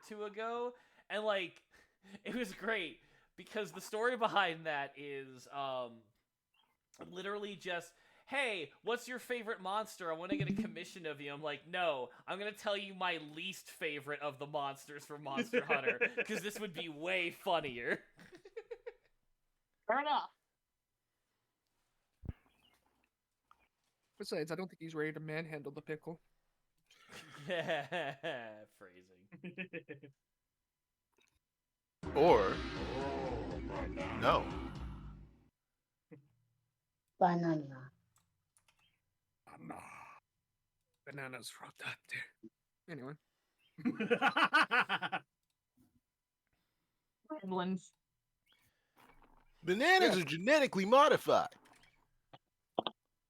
two ago, and like it was great because the story behind that is literally just, hey, what's your favorite monster? I want to get a commission of you. I'm like, no, I'm going to tell you my least favorite of the monsters from Monster Hunter, because this would be way funnier. Fair enough. Besides, I don't think he's ready to manhandle the pickle. Phrasing. Or no. Banana. Bananas rotate. Anyway. Gremlins. Bananas are genetically modified.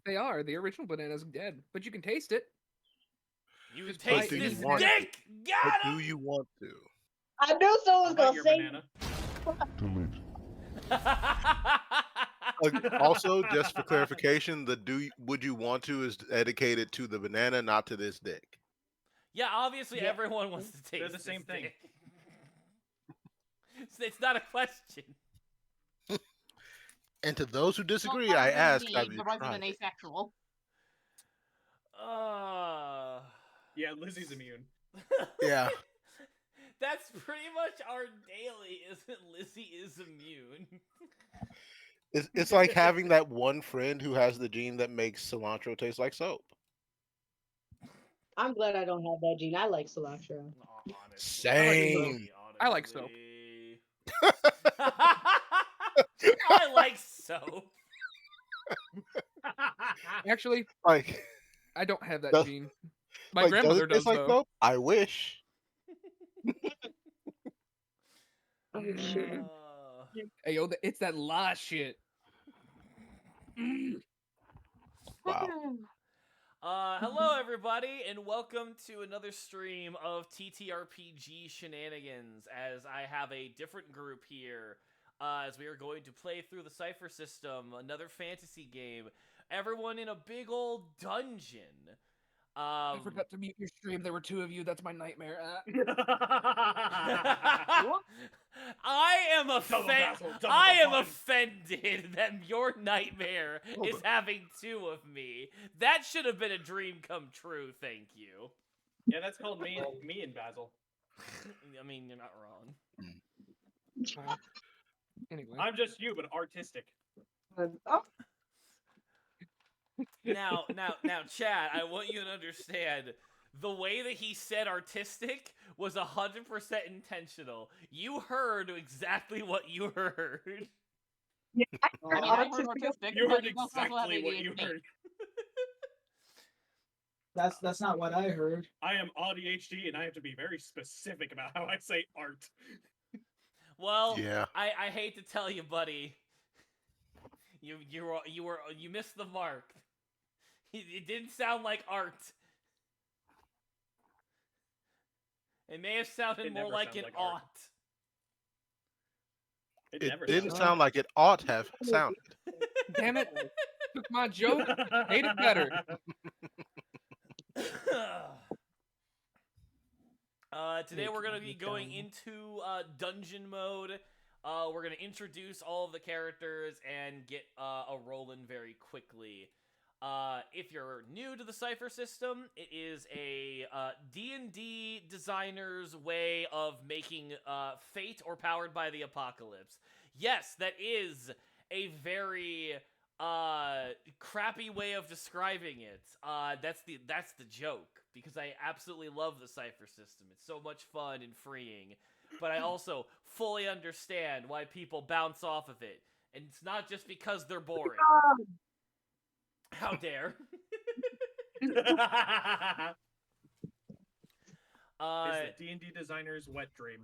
They are. The original banana's dead, but you can taste it. You Just taste do you this want dick! But Got do him! you want to? I knew someone was How about gonna your say. banana? Also, just for clarification, the would you want to is dedicated to the banana, not to this dick. Yeah, obviously Yeah. everyone wants to taste They're the this same thing. dick. It's not a question. And to those who disagree, Well, I other than ask, me, have you the tried resident it? asexual. Yeah, Lizzie's immune. Yeah. That's pretty much our daily, isn't Lizzie is immune. It's like having that one friend who has the gene that makes cilantro taste like soap. I'm glad I don't have that gene. I like cilantro. Honestly, Same. I like soap. I like soap. Actually, Like, I don't have that Does- gene. My like, grandmother does it taste does, like though. soap? I wish. Oh, shit. Hey, yo, it's that la shit. Wow. Hello everybody, and welcome to another stream of TTRPG shenanigans. As I have a different group here, as we are going to play through the Cipher System, another fantasy game. Everyone in a big old dungeon. I forgot to mute your stream. There were two of you. That's my nightmare. I am Double the fun. offended that your nightmare is having two of me. That should have been a dream come true, thank you. Yeah, that's called me and Basil. I mean, you're not wrong. Anyway. I'm just you, but artistic. Oh, Now, Chad, I want you to understand, the way that he said artistic was 100% intentional. You heard exactly what you heard. I mean, I heard autistic, You but heard you also have exactly what you ADHD. heard. That's not what I heard. I am ADHD, and I have to be very specific about how I say art. Well, Yeah. I hate to tell you, buddy. You missed the mark. It didn't sound like art. It may have sounded It more never like sounds an like art. ought. It It never didn't sounds sound like it ought to have sounded. Damn it. Took my joke. Made it better. Today we're going to be going into dungeon mode. We're going to introduce all of the characters and get a rolling very quickly. If you're new to the Cipher System, it is a D&D designer's way of making Fate or Powered by the Apocalypse. Yes, that is a very crappy way of describing it. That's the joke, because I absolutely love the Cipher System. It's so much fun and freeing, but I also fully understand why people bounce off of it, and it's not just because they're boring. How dare? Is the D&D designer's wet dream?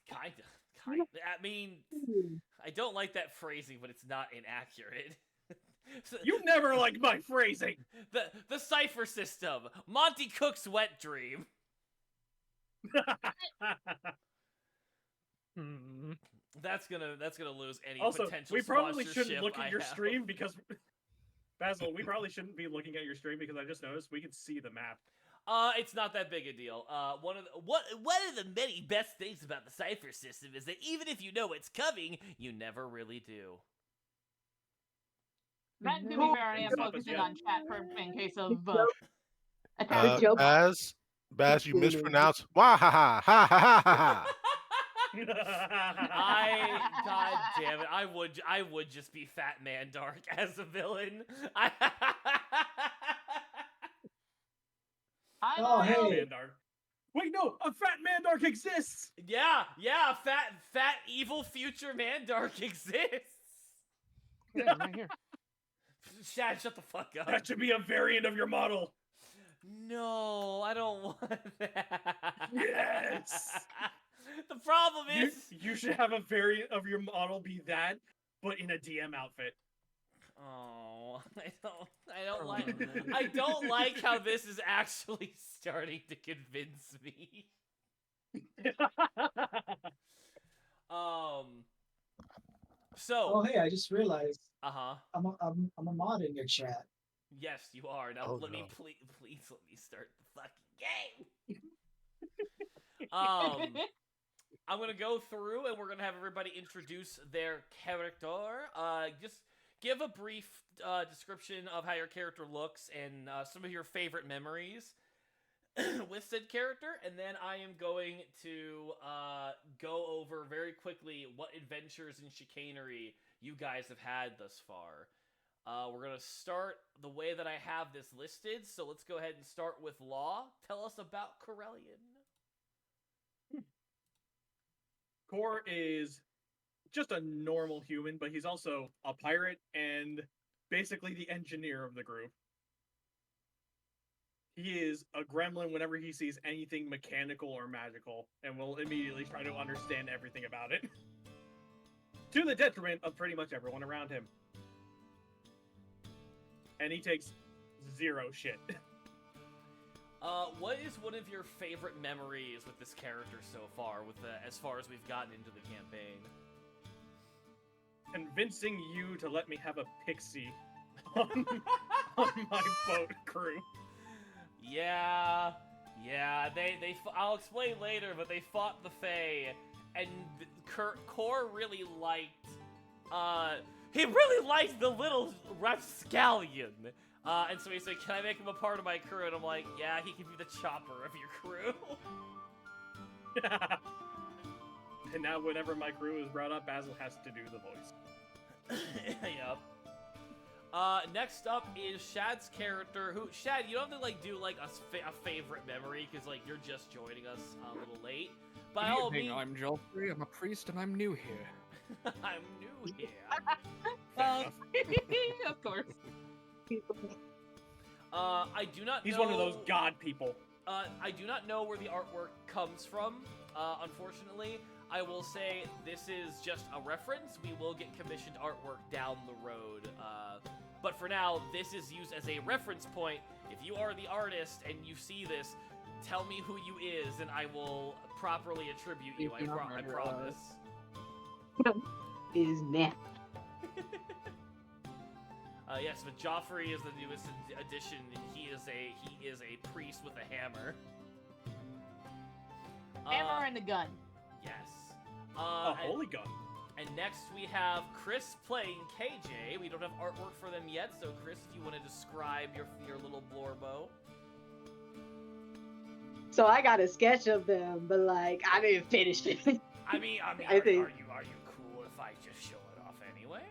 Kinda. I mean, I don't like that phrasing, but it's not inaccurate. You never like my phrasing. The Cipher System, Monty Cook's wet dream. That's gonna lose any Also, potential we probably shouldn't sponsorship look I at your have. stream because Basil, we probably shouldn't be looking at your stream because I just noticed we can see the map. It's not that big a deal. One of the many best things about the cipher system is that even if you know it's coming, you never really do. That, to be Cool. fair, I am Stop us focusing yet. on chat in case of Good joke. Baz, you Good mispronounced. Wah ha ha ha ha ha ha. God damn it, I would just be Fat Man Dark as a villain. Oh, I hey. Mandark. Wait, no, a fat Mandark exists. yeah, fat evil future Mandark exists. Yeah, right here. Shad, shut the fuck up. That should be a variant of your model. No, I don't want that. Yes. The problem You, is, you should have a variant of your model be that, but in a DM outfit. oh, I don't like how this is actually starting to convince me. So. Oh, hey, I just realized Uh-huh. I'm a mod in your chat. Yes, you are. Now Oh, let me no. please let me start the fucking game. I'm gonna go through and we're gonna have everybody introduce their character. Just give a brief description of how your character looks and some of your favorite memories with said character, and then I am going to go over very quickly what adventures and chicanery you guys have had thus far. We're going to start the way that I have this listed, so let's go ahead and start with Law. Tell us about Corellian. Kor is just a normal human, but he's also a pirate and basically the engineer of the group. He is a gremlin whenever he sees anything mechanical or magical, and will immediately try to understand everything about it. To the detriment of pretty much everyone around him. And he takes zero shit. What is one of your favorite memories with this character so far, as far as we've gotten into the campaign? Convincing you to let me have a pixie on my boat crew. Yeah, I'll explain later, but they fought the Fae, and Kor really liked, he really liked the little rapscallion. And so he said, can I make him a part of my crew? And I'm like, yeah, he can be the chopper of your crew. And now whenever my crew is brought up, Basil has to do the voice. Yep. Next up is Shad's character, who, Shad, you don't have to, do, a favorite memory, because, you're just joining us a little late. By all means... I'm Joffrey, I'm a priest, and I'm new here. I'm new here. of course. I do not know... He's one of those god people. I do not know where the artwork comes from, unfortunately. I will say this is just a reference. We will get commissioned artwork down the road. But for now, this is used as a reference point. If you are the artist and you see this, tell me who you is, and I will properly attribute you. I promise. Is Nat. Yes, but Joffrey is the newest addition. He is a priest with a hammer. Hammer and a gun. Yes. A holy gun. And next we have Chris playing KJ. We don't have artwork for them yet, so Chris, if you want to describe your little blorbo. So I got a sketch of them, but I didn't finish it. I mean, I think- are you cool if I just show it off anyway?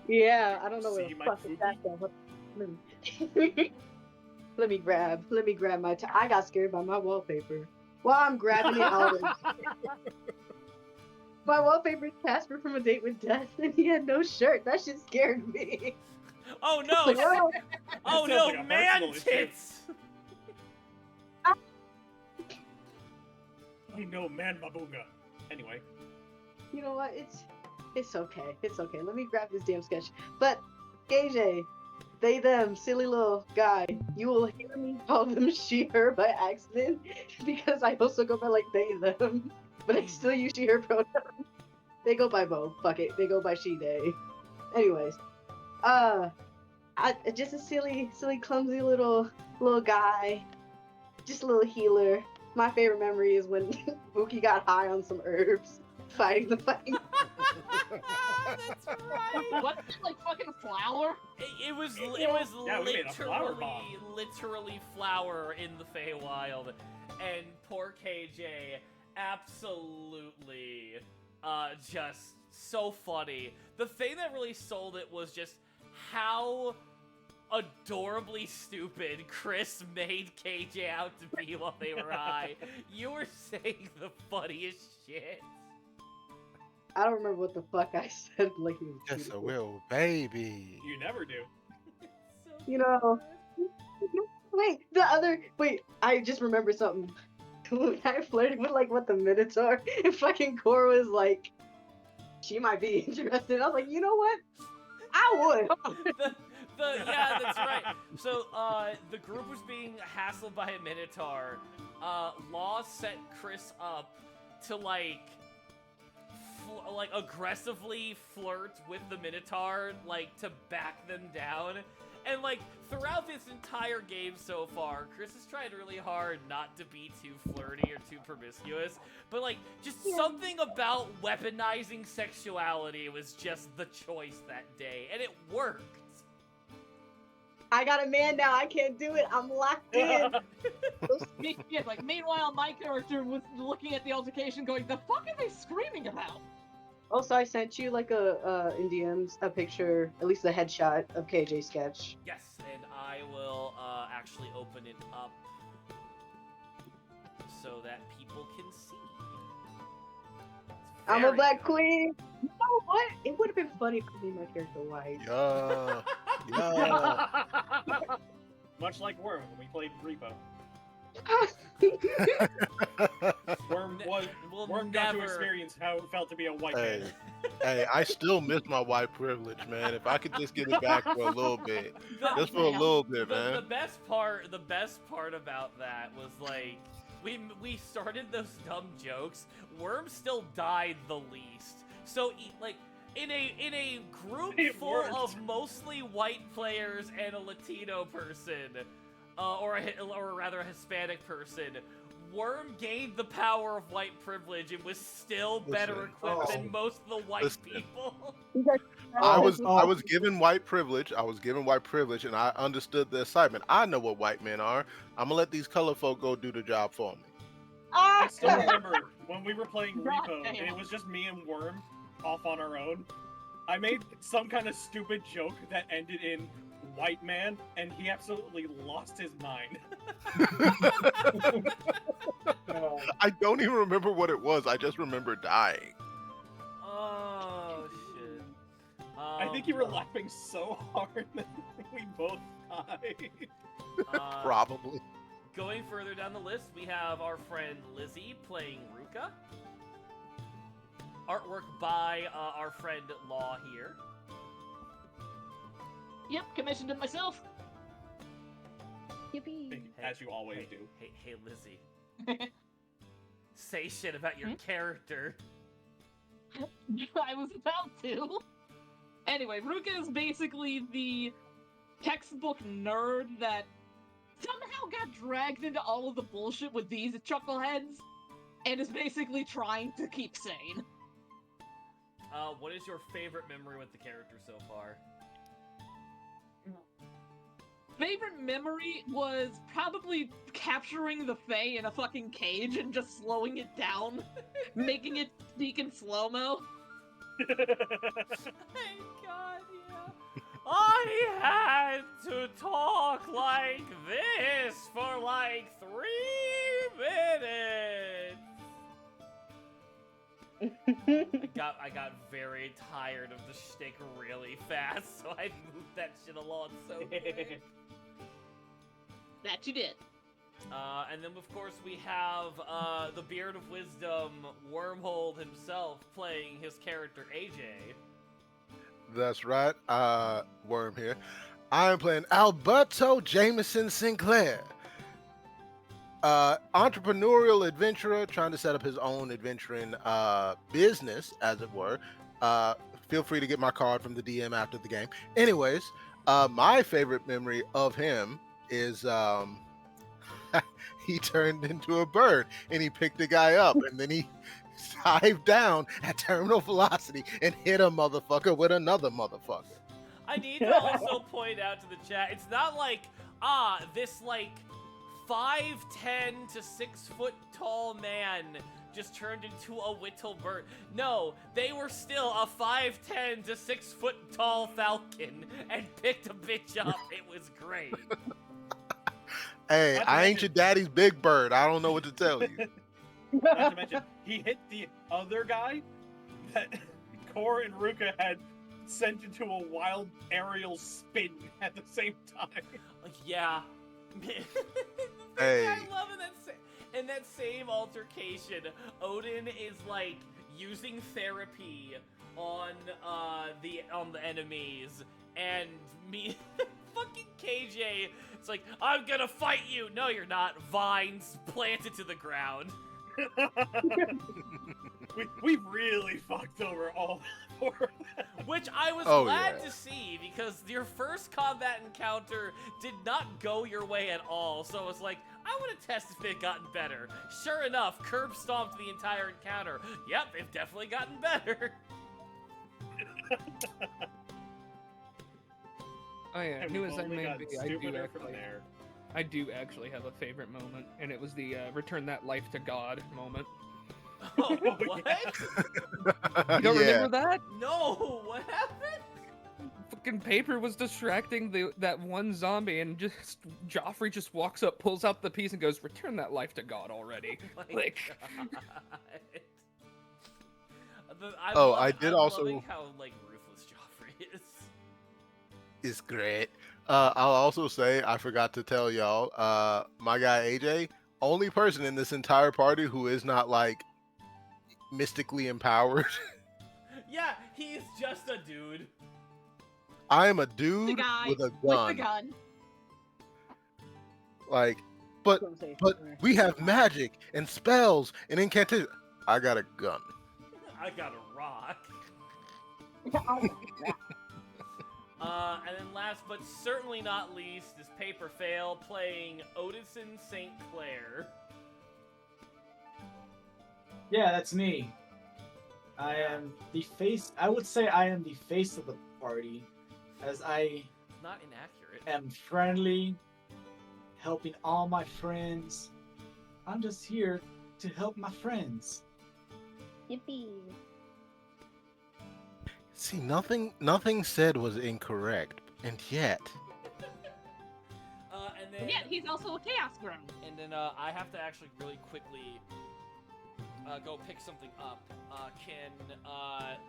Yeah, I don't know where See the my fuck is poopy? that though. Let me grab my. I got scared by my wallpaper. While I'm grabbing it, my wallpaper is Casper from A Date with Death, and he had no shirt. That shit scared me. Oh no! Like, oh, Oh That sounds no, like a man personal issue. tits! I know, man, babunga. Anyway. you know what? It's okay. It's okay. Let me grab this damn sketch. But AJ, they them silly little guy. You will hear me call them she her by accident because I also go by they them, but I still use she her pronouns. They go by both. Fuck it. They go by she they. Anyways, just a silly clumsy little guy. just a little healer. My favorite memory is when Buki got high on some herbs, fighting the fighting. That's right. What, like fucking flour? It was Yeah, we made a flower bomb. literally flour in the Feywild, and poor KJ absolutely just so funny. The thing that really sold it was just how adorably stupid Chris made KJ out to be while they were high. You were saying the funniest shit. I don't remember what the fuck I said. Like he was Just a beautiful. little baby. You never do. So You know. good. Wait, I just remembered something. When I flirted with like what the Minotaur, and fucking Cora was like, she might be interested. I was like, you know what? I would. Yeah, that's right. So, the group was being hassled by a Minotaur. Law set Chris up to, like aggressively flirt with the Minotaur, like, to back them down. And, like, throughout this entire game so far, Chris has tried really hard not to be too flirty or too promiscuous. But, like, just something about weaponizing sexuality was just the choice that day. And it worked. I got a man now. I can't do it. I'm locked in. Yeah, like, meanwhile, my character was looking at the altercation going, the fuck are they screaming about? Also, I sent you like in DMs a picture, at least a headshot of KJ sketch. Yes, and I will actually open it up so that people can see. It's I'm a very black good. queen. You know what? It would have been funny if I made my character white. Yeah. Yeah. Much like Worm when we played Repo. Worm We'll got to never- experience how it felt to be a white Hey, man. hey, I still miss my white privilege, man. If I could just get it back for a little bit, just for a little bit, The man. best part about that was like we started those dumb jokes. Worm still died the least. So like in a group It full worked. of mostly white players and a Latino person, or rather a Hispanic person, Worm gained the power of white privilege and was still better Listen, equipped than listen, most of the white listen. people. I was given white privilege. I was given white privilege, and I understood the assignment. I know what white men are. I'm gonna let these color folk go do the job for me. I Ah! still remember when we were playing God Repo, and damn. it was just me and Worm off on our own. I made some kind of stupid joke that ended in white man, and he absolutely lost his mind. I don't even remember what it was. I just remember dying. Oh shit. I think you were laughing so hard that we both died. Probably. Going further down the list, we have our friend Lizzie playing Ruka. Artwork by our friend Law here. Yep, commissioned it myself. Yippee. As you always do. Hey, Lizzie. Say shit about your character. I was about to. Anyway, Ruka is basically the textbook nerd that somehow got dragged into all of the bullshit with these chuckleheads and is basically trying to keep sane. What is your favorite memory with the character so far? Favorite memory was probably capturing the Fae in a fucking cage and just slowing it down, making it speak in slow-mo. Thank God, yeah. I had to talk like this for like 3 minutes. I got very tired of the shtick really fast, so I moved that shit along so quick. That you did. And then, of course, we have the Beard of Wisdom, Wormhole himself, playing his character AJ. That's right. Worm here. I am playing Alberto Jameson Sinclair. Entrepreneurial adventurer trying to set up his own adventuring business, as it were. Feel free to get my card from the DM after the game. Anyways, my favorite memory of him is he turned into a bird and he picked the guy up and then he dived down at terminal velocity and hit a motherfucker with another motherfucker. I need to also point out to the chat, it's not like, this like 5'10" to 6 foot tall man just turned into a whittle bird. No, they were still a 5'10" to 6 foot tall falcon and picked a bitch up. It was great. Hey, Not to I ain't mention- your daddy's big bird. I don't know what to tell you. Not to mention, he hit the other guy that Core and Ruka had sent into a wild aerial spin at the same time. Yeah. Hey. I love in that same altercation, Odin is like using therapy on the enemies, and me fucking KJ, it's like, I'm gonna fight you. No, you're not. Vines planted to the ground. we really fucked over all four of them. Which I was Oh, glad yeah. to see, because your first combat encounter did not go your way at all. So I was like, I want to test if they've gotten better. Sure enough, curb stomped the entire encounter. Yep, they've definitely gotten better. Oh yeah, And new we've as I only may got be, stupider from there. I do actually have a favorite moment, and it was the return that life to God moment. Oh, what? You don't Yeah. remember that? No, what happened? Fucking Paper was distracting that one zombie, and just Joffrey just walks up, pulls out the piece, and goes, "Return that life to God already." My Like- God. I did also- loving how like ruthless Joffrey is. It's great. I'll also say I forgot to tell y'all. My guy AJ, only person in this entire party who is not like mystically empowered. Yeah, he's just a dude. I am a The dude guy with a with gun. the gun. Like, but Conversation. we have magic and spells and incantations. I got a gun. I got a rock. And then last but certainly not least is Paper Fail playing Odison St. Clair. Yeah, that's me. I am the face. I would say I am the face of the party, as I Not inaccurate. am friendly, helping all my friends. I'm just here to help my friends. Yippee. See, nothing said was incorrect, and yet. And then Yeah, he's also a chaos gremlin. and then I have to actually really quickly go pick something up. Can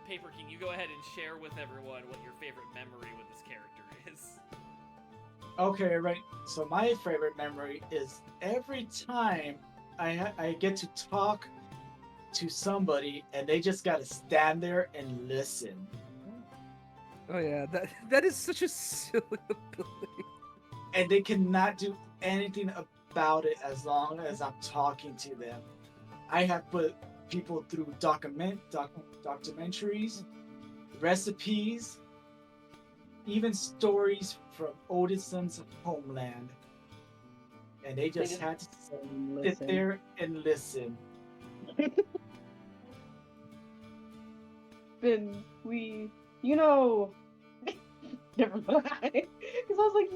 Paper King, you go ahead and share with everyone what your favorite memory with this character is? Okay, right. So my favorite memory is every time I get to talk to somebody and they just gotta stand there and listen. Oh yeah, that is such a silly ability. And they cannot do anything about it as long as I'm talking to them. I have put people through documentaries, recipes, even stories from Odison's homeland. And they just had to sit there and listen. Then never mind. Because I was like,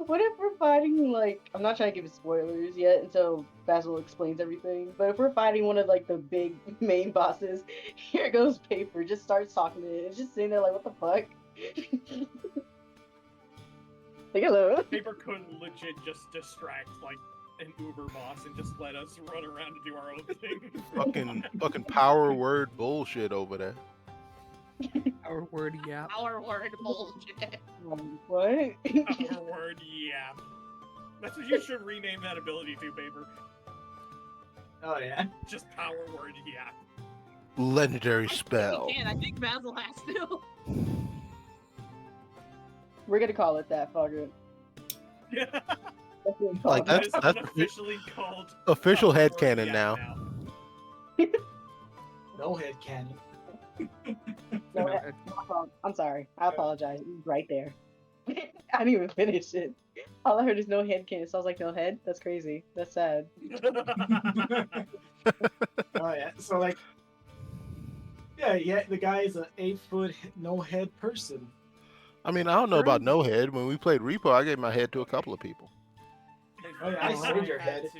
what if we're fighting, like, I'm not trying to give spoilers yet until Basil explains everything, but if we're fighting one of, like, the big main bosses, here goes Paper, just starts talking to it, it's just sitting there like, what the fuck? Like, hello. Paper could legit just distract like an Uber boss and just let us run around and do our own thing. fucking power word bullshit over there. Our word, yeah. Our word bullshit. What? Our word, yeah. That's what you should rename that ability to, Paper. Oh yeah. Just power word, yeah. Legendary I spell. think we can. I think Basil has to. We're gonna call it that, fuck it. Yeah. That's what we call Like, it. that's- That is officially called Official power word, headcanon yeah, now. No head cannon. No, I'm sorry. I apologize. It was right there. I didn't even finish it. All I heard is no head cannon. So I was like, no head? That's crazy. That's sad. Oh yeah. So like, yeah, the guy is an 8-foot no head person. I mean, I don't know about no head. When we played Repo, I gave my head to a couple of people. Oh, yeah, I saved your had head. to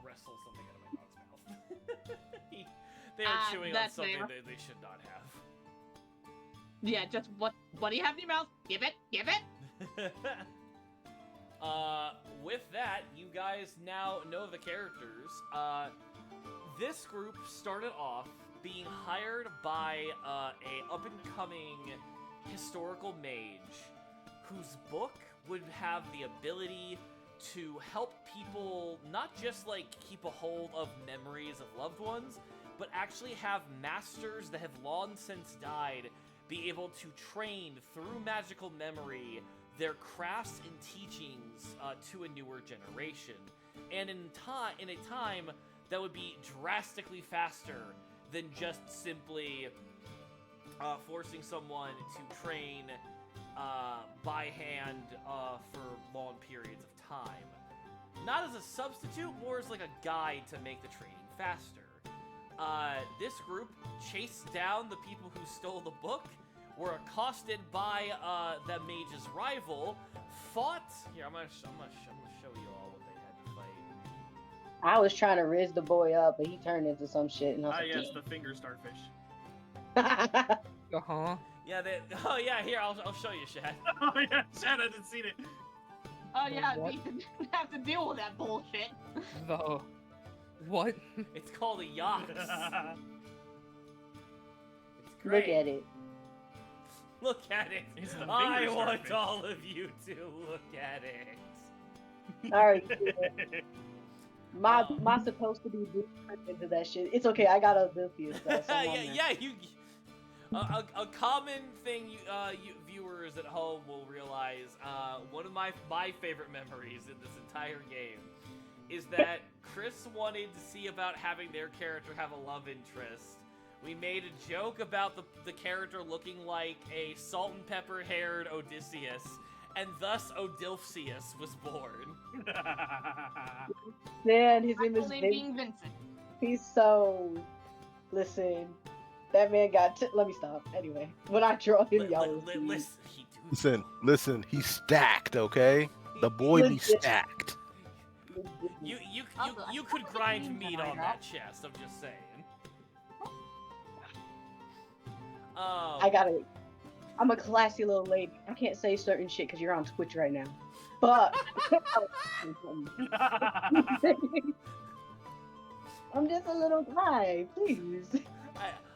wrestle something out of my dog's mouth. They were chewing on that's something fair. they should not have. Yeah, just what do you have in your mouth? Give it, give it. With that, you guys now know the characters. This group started off being hired by a up-and-coming historical mage whose book would have the ability to help people not just like keep a hold of memories of loved ones, but actually have masters that have long since died be able to train through magical memory their crafts and teachings to a newer generation, and in a time that would be drastically faster than just simply forcing someone to train by hand for long periods of time. Not as a substitute, more as like a guide to make the training faster. This group chased down the people who stole the book, were accosted by the mage's rival, fought. Here, I'm gonna show you all what they had to fight. I was trying to riz the boy up, but he turned into some shit. And I was like, yes, the finger starfish. Uh-huh. Yeah, oh yeah, here, I'll show you, Shad. Oh yeah, Chad hasn't seen it. Oh yeah, What? we didn't have to deal with that bullshit. The what? It's called a yacht. It's look great. at it. Look at it. It's the I finger want starfish. all of you to look at it. All right. My supposed to be blueprint into that shit. It's okay. I got a bill for you. So yeah, you. A common thing you viewers at home will realize. One of my favorite memories in this entire game is that Chris wanted to see about having their character have a love interest. We made a joke about the character looking like a salt and pepper haired Odysseus, and thus Odilpheus was born. Man, his name is Full name Vincent. being Vincent. He's so. Listen, that man got. Let me stop. Anyway, when I draw him, y'all will see. Listen, he's stacked, okay? The boy be Legit. stacked. You could grind meat on that chest. I'm just saying. I gotta. I'm a classy little lady. I can't say certain shit because you're on Twitch right now. But I'm just a little guy, please.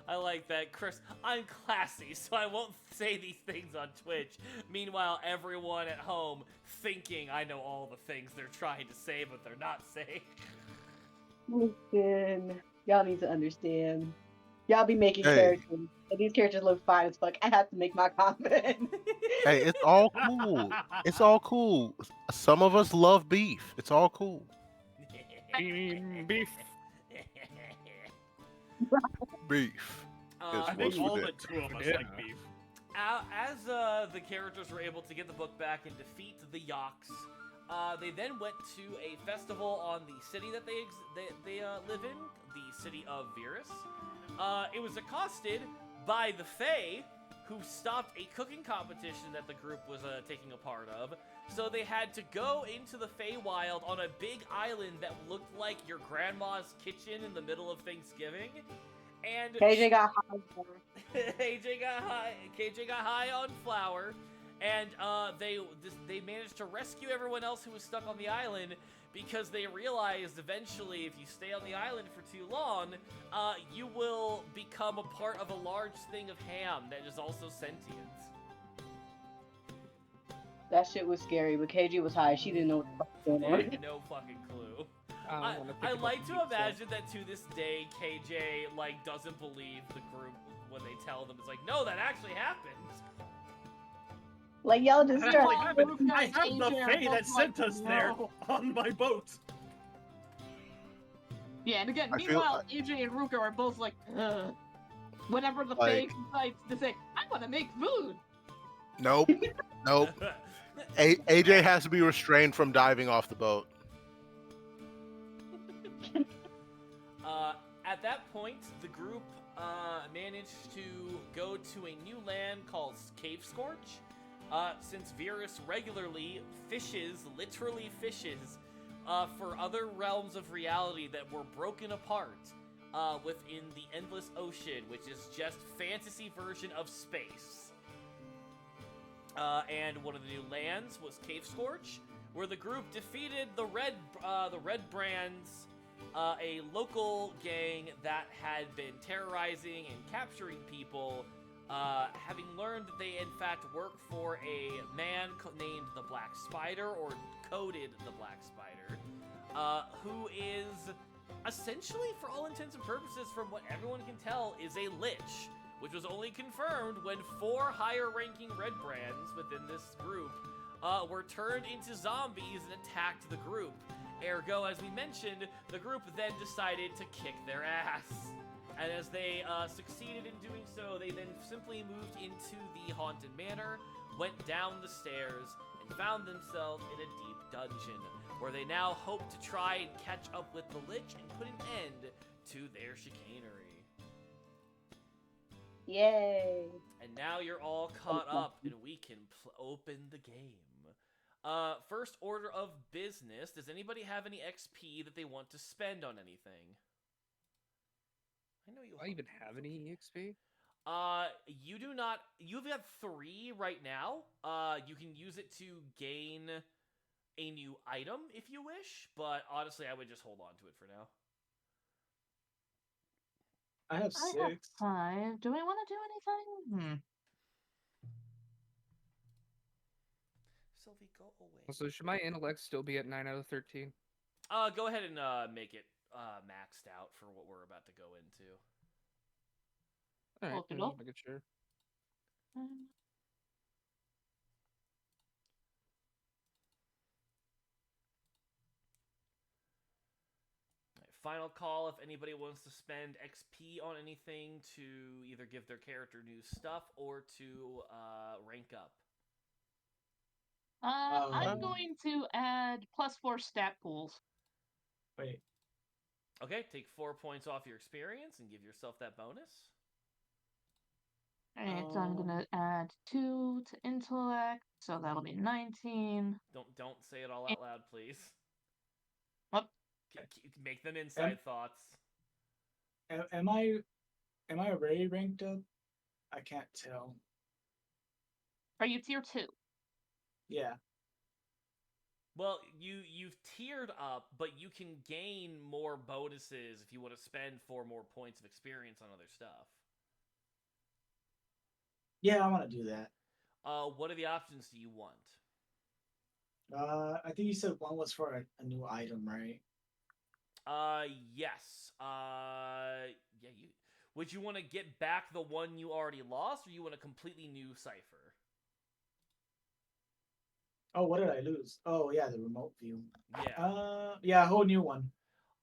I like that, Chris. I'm classy, so I won't say these things on Twitch. Meanwhile, everyone at home thinking I know all the things they're trying to say, but they're not saying. Listen, y'all need to understand. Y'all be making Hey. characters, and these characters look fine as fuck. I have to make my comment. Hey, it's all cool. It's all cool. Some of us love beef. It's all cool. Beef. Beef. I It's think what's all with the it. two of us Yeah. like beef. As the characters were able to get the book back and defeat the Yaks, they then went to a festival on the city that they live in, the city of Virus. It was accosted by the Fae, who stopped a cooking competition that the group was taking a part of. So they had to go into the Feywild on a big island that looked like your grandma's kitchen in the middle of Thanksgiving. And KJ got high. KJ got high on flour, and they managed to rescue everyone else who was stuck on the island, because they realized eventually if you stay on the island for too long, you will become a part of a large thing of ham that is also sentient. That shit was scary, but KJ was high. She didn't know what the fuck was going They on. had no fucking clue. I don't wanna think I about like to beef, so- imagine that to this day, KJ doesn't believe the group when they tell them. It's like, no, that actually happened. Like y'all just That trying actually Well, happened. Luke I and have the AJ are Fae that both sent like, us there no. on my boat. Yeah, and again, I feel- meanwhile, AJ and Ruka are both like, ugh. Whenever the Like- Fae decides to say, I want to make food. Nope. Nope. AJ has to be restrained from diving off the boat. At that point, the group managed to go to a new land called Cave Scorch. Since Virus regularly fishes, literally fishes, for other realms of reality that were broken apart within the Endless Ocean, which is just fantasy version of space. And one of the new lands was Cave Scorch, where the group defeated the Red Brands, a local gang that had been terrorizing and capturing people, having learned that they in fact work for a man named the Black Spider, or coded the Black Spider, who is essentially, for all intents and purposes, from what everyone can tell, is a Lich, which was only confirmed when 4 higher-ranking Red Brands within this group were turned into zombies and attacked the group. Ergo, as we mentioned, the group then decided to kick their ass. And as they succeeded in doing so, they then simply moved into the Haunted Manor, went down the stairs, and found themselves in a deep dungeon, where they now hope to try and catch up with the Lich and put an end to their chicanery. Yay! And now you're all caught up, and we can open the game. First order of business. Does anybody have any XP that they want to spend on anything? I know you. Do I even have any EXP? You do not. You've got 3 right now. You can use it to gain a new item if you wish, but honestly, I would just hold on to it for now. I have I have 6. 5. Do we want to do anything? Sylvie, go away. So should my intellect still be at 9 out of 13? Go ahead and make it maxed out for what we're about to go into. All right, Okey-doke. just making sure. Final call if anybody wants to spend XP on anything to either give their character new stuff or to rank up. I'm going to add +4 stat pools. Wait. Okay, take 4 points off your experience and give yourself that bonus. Alright, so I'm gonna add 2 to intellect, so that'll be 19. Don't say it all out loud, please. What? Make them inside thoughts. Am I already ranked up? I can't tell. Are you tier 2? Yeah. Well, you've tiered up, but you can gain more bonuses if you want to spend 4 more points of experience on other stuff. Yeah, I want to do that. What are the options do you want? I think you said one was for a new item, right? Yes. Yeah, would you want to get back the one you already lost, or you want a completely new cipher? Oh, what did I lose? Oh, yeah, the remote view. Yeah. Yeah, a whole new one.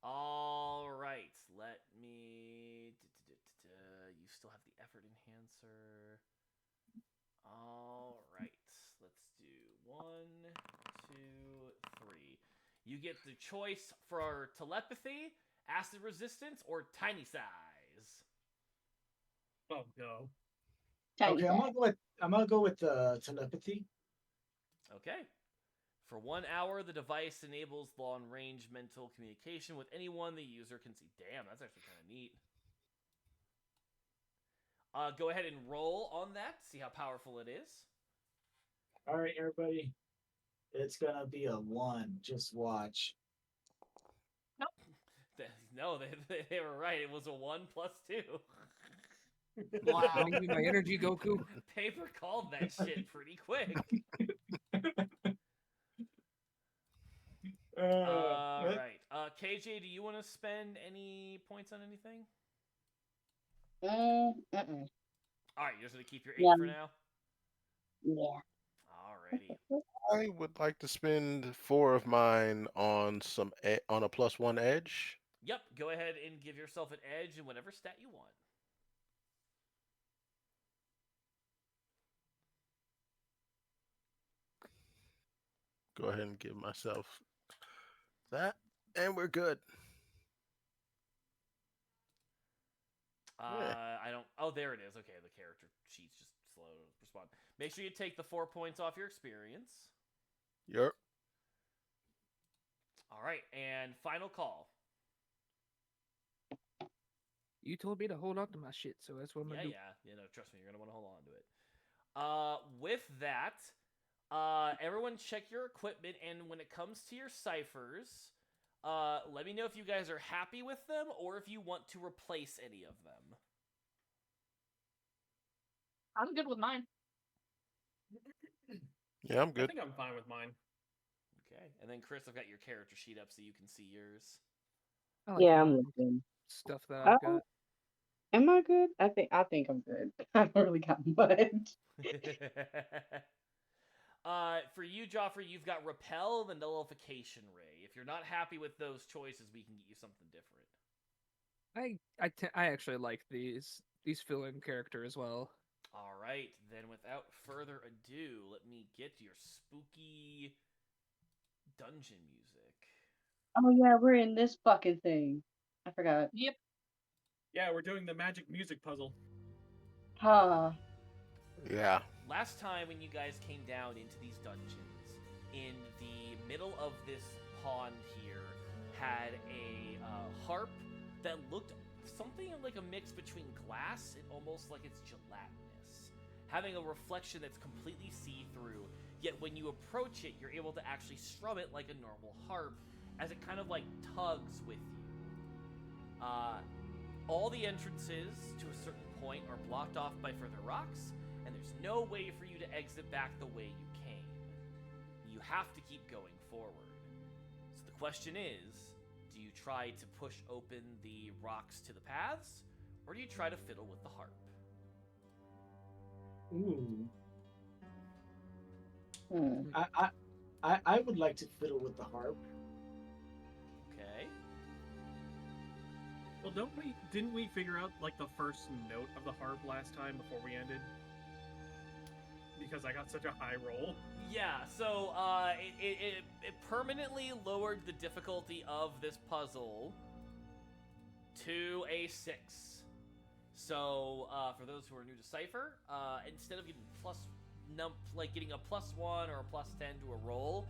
All right. Let me. You still have the effort enhancer. All right. Let's do 1, 2, 3. You get the choice for telepathy, acid resistance, or tiny size. Oh no. Okay, I'm gonna go with telepathy. Okay. For 1 hour, the device enables long-range mental communication with anyone the user can see. Damn, that's actually kind of neat. Go ahead and roll on that. See how powerful it is. All right, everybody. It's gonna be a 1. Just watch. No, they were right. It was a 1 + 2. Wow. Give me my energy, Goku. Paper called that shit pretty quick. All right. KJ, do you want to spend any points on anything? All right, you're just going to keep your 8 for now? Yeah. Alrighty. I would like to spend 4 of mine on on a +1 edge. Yep, go ahead and give yourself an edge in whatever stat you want. go ahead and give myself that, and we're good. Yeah. I don't. Oh, there it is. Okay, the character sheet's just slow to respond. Make sure you take the 4 points off your experience. Yep. All right, and final call. You told me to hold on to my shit, so that's what I'm gonna do. Yeah. You know, trust me, you're gonna want to hold on to it. With that, everyone check your equipment, and when it comes to your ciphers, let me know if you guys are happy with them or if you want to replace any of them. I'm good with mine. Yeah, I'm I good. think I'm fine with mine. Okay, and then Chris, I've got your character sheet up so you can see yours. I like Yeah, my I'm looking. stuff that I've got. Am I good? I think I'm good. I don't really got much. For you, Joffrey, you've got Repel, the Nullification Ray. If you're not happy with those choices, we can get you something different. I actually like these fill-in character as well. All right, then without further ado, let me get your spooky dungeon music. Oh yeah, we're in this fucking thing. I forgot. Yep. Yeah, we're doing the magic music puzzle. Huh. Yeah. Last time when you guys came down into these dungeons, in the middle of this pond here, had a harp that looked something like a mix between glass and almost like it's gelatinous, having a reflection that's completely see-through, yet when you approach it, you're able to actually strum it like a normal harp, as it kind of like tugs with you. All the entrances to a certain point are blocked off by further rocks, and there's no way for you to exit back the way you came. You have to keep going forward. So the question is, do you try to push open the rocks to the paths, or do you try to fiddle with the harp? Ooh. Hmm. I would like to fiddle with the harp. Okay. Well, didn't we figure out like the first note of the harp last time before we ended? Because I got such a high roll. Yeah, so it permanently lowered the difficulty of this puzzle to a 6. So for those who are new to Cypher, instead of getting getting a +1 or a +10 to a roll,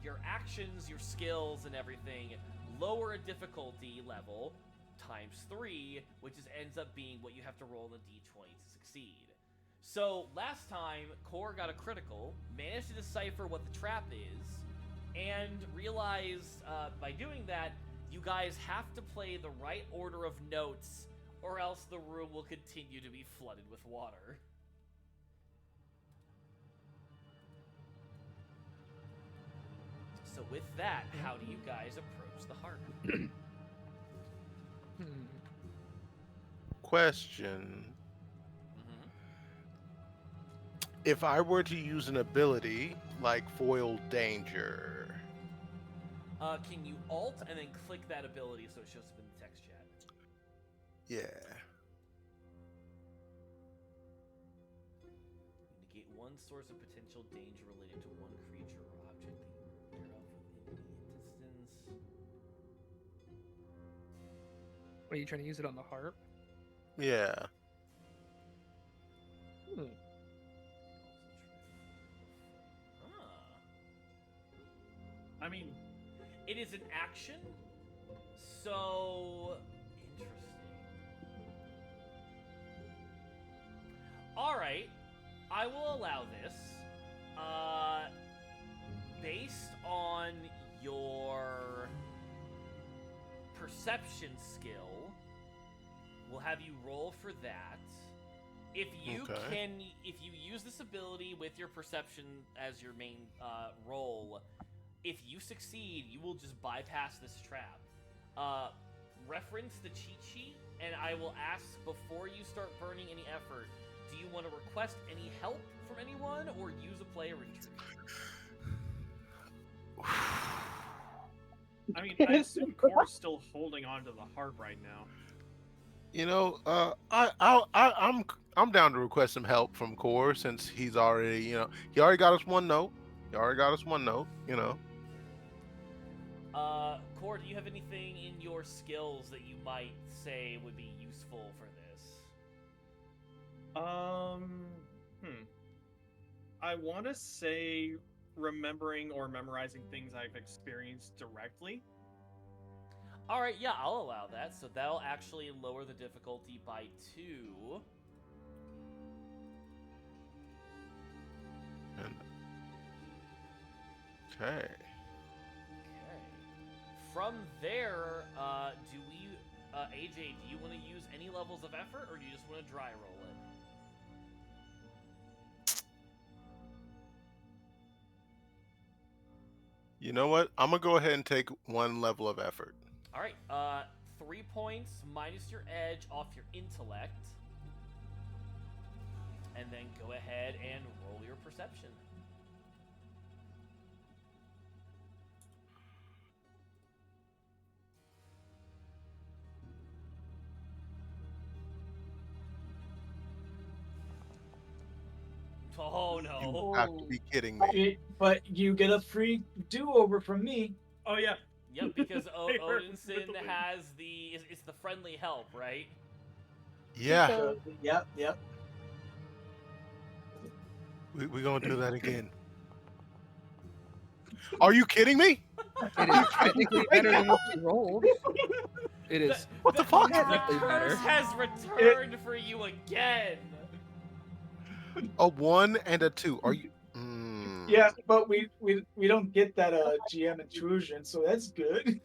your actions, your skills, and everything lower a difficulty level ×3, which ends up being what you have to roll in a d20 to succeed. So last time, Core got a critical, managed to decipher what the trap is, and realized by doing that, you guys have to play the right order of notes, or else the room will continue to be flooded with water. So with that, how do you guys approach the harp? Question. Mm-hmm. If I were to use an ability like Foil Danger. Can you alt and then click that ability so it shows up in the text chat? Yeah. Negate one source of potential danger related to one creature or object that you're of within immediate distance. Are you trying to use it on the harp? Yeah. I mean, it is an action, so interesting. All right, I will allow this. Based on your perception skill, we'll have you roll for that. If you if you use this ability with your perception as your main roll, if you succeed, you will just bypass this trap. Reference the cheat sheet, and I will ask before you start burning any effort, do you want to request any help from anyone or use a player retreat? I mean, I assume Core's still holding on to the harp right now. You know, I'm down to request some help from Core since he's already, he already got us one note. You already got us one note, you know. Core, do you have anything in your skills that you might say would be useful for this? I want to say remembering or memorizing things I've experienced directly. Alright, yeah, I'll allow that. So that'll actually lower the difficulty by 2. Okay. Okay. From there, do we, AJ, do you want to use any levels of effort, or do you just want to dry roll it? You know what? I'm gonna go ahead and take 1 level of effort. Alright, 3 points minus your edge off your intellect. And then go ahead and roll your perception. Oh no. You have to be kidding me. But you get a free do-over from me. Oh yeah. Yep, because They were Odinson literally- has it's the friendly help, right? Yeah, So- Yep. we're gonna do that again. Are you kidding me? It is technically better than what you rolled. It is. What the fuck? The Technically curse better. has returned for you again. A 1 and a 2. Are you? Yeah, but we don't get that GM intrusion, so that's good.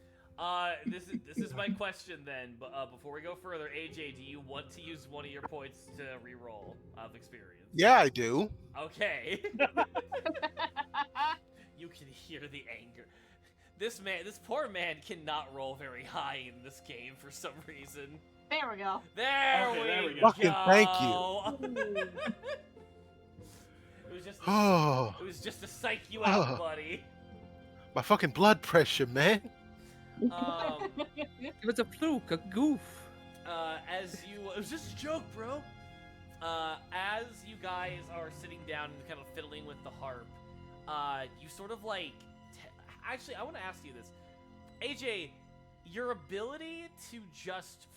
This is my question then. But before we go further, AJ, do you want to use one of your points to re-roll of experience? Yeah, I do. Okay. You can hear the anger. This poor man cannot roll very high in this game for some reason. There we go. There Okay, we there we go. go. Fucking thank you. It was just to psych you out, buddy. My fucking blood pressure, man. It was a fluke, a goof. It was just a joke, bro. As you guys are sitting down and kind of fiddling with the harp, you sort of like. Actually, I want to ask you this, AJ. Your ability to just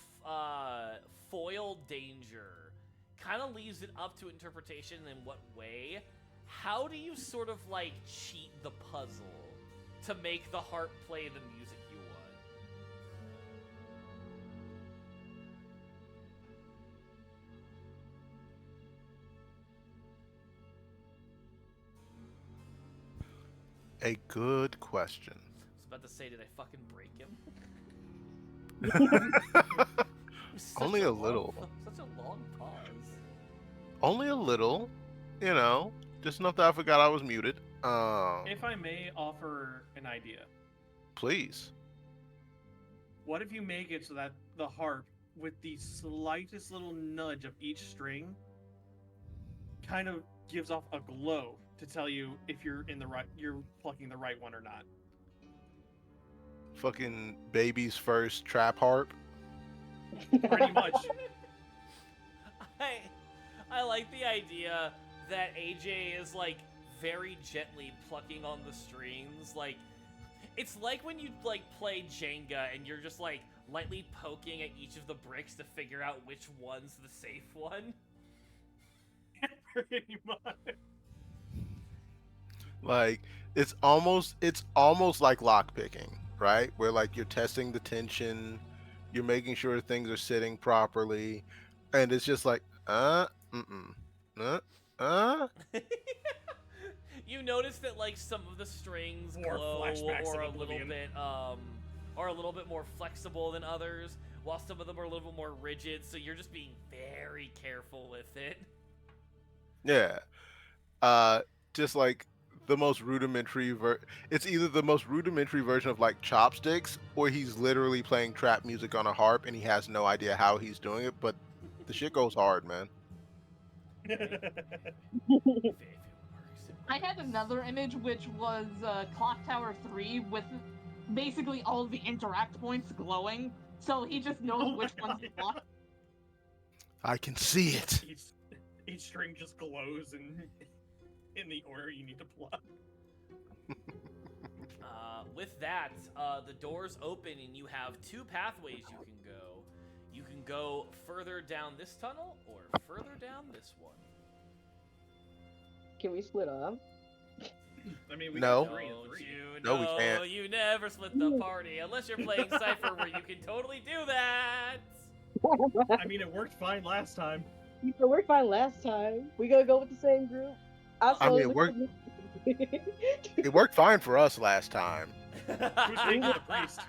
foil danger kind of leaves it up to interpretation in what way. How do you sort of like cheat the puzzle to make the harp play the music you want? A good question. I was about to say, did I fucking break him? Such Only a long- little. Such a long pause. Only a little, you know, just enough that I forgot I was muted. If I may offer an idea, Please. what if you make it so that the harp, with the slightest little nudge of each string, kind of gives off a glow to tell you if you're plucking the right one or not. Fucking baby's first trap harp. Pretty much. I like the idea that AJ is like very gently plucking on the strings. Like, it's like when you like play Jenga and you're just like lightly poking at each of the bricks to figure out which one's the safe one. Pretty much. Like it's almost like lock picking, right? Where like you're testing the tension, you're making sure things are sitting properly, and it's just like You notice that like some of the strings More glow flashbacks or of a little Oblivion. bit are a little bit more flexible than others, while some of them are a little bit more rigid, so you're just being very careful with it. Yeah. Just like the most rudimentary it's either the most rudimentary version of like chopsticks, or he's literally playing trap music on a harp and he has no idea how he's doing it, but the shit goes hard, man. If it works, I had another image which was Clock Tower 3 with basically all of the interact points glowing, so he just knows Oh my which ones to God. block. I can see it. Each string just glows in the order you need to pluck. With that, the doors open and you have two pathways you can go. You can go further down this tunnel or further down this one. Can we split up? I mean, we No. got 3 and Don't 3. you No, we know can't. you never split the party unless you're playing Cypher where you can totally do that. I mean, it worked fine last time. It worked fine last time. We gonna go with the same group. I mean, it worked fine for us last time. Who's taking the priest?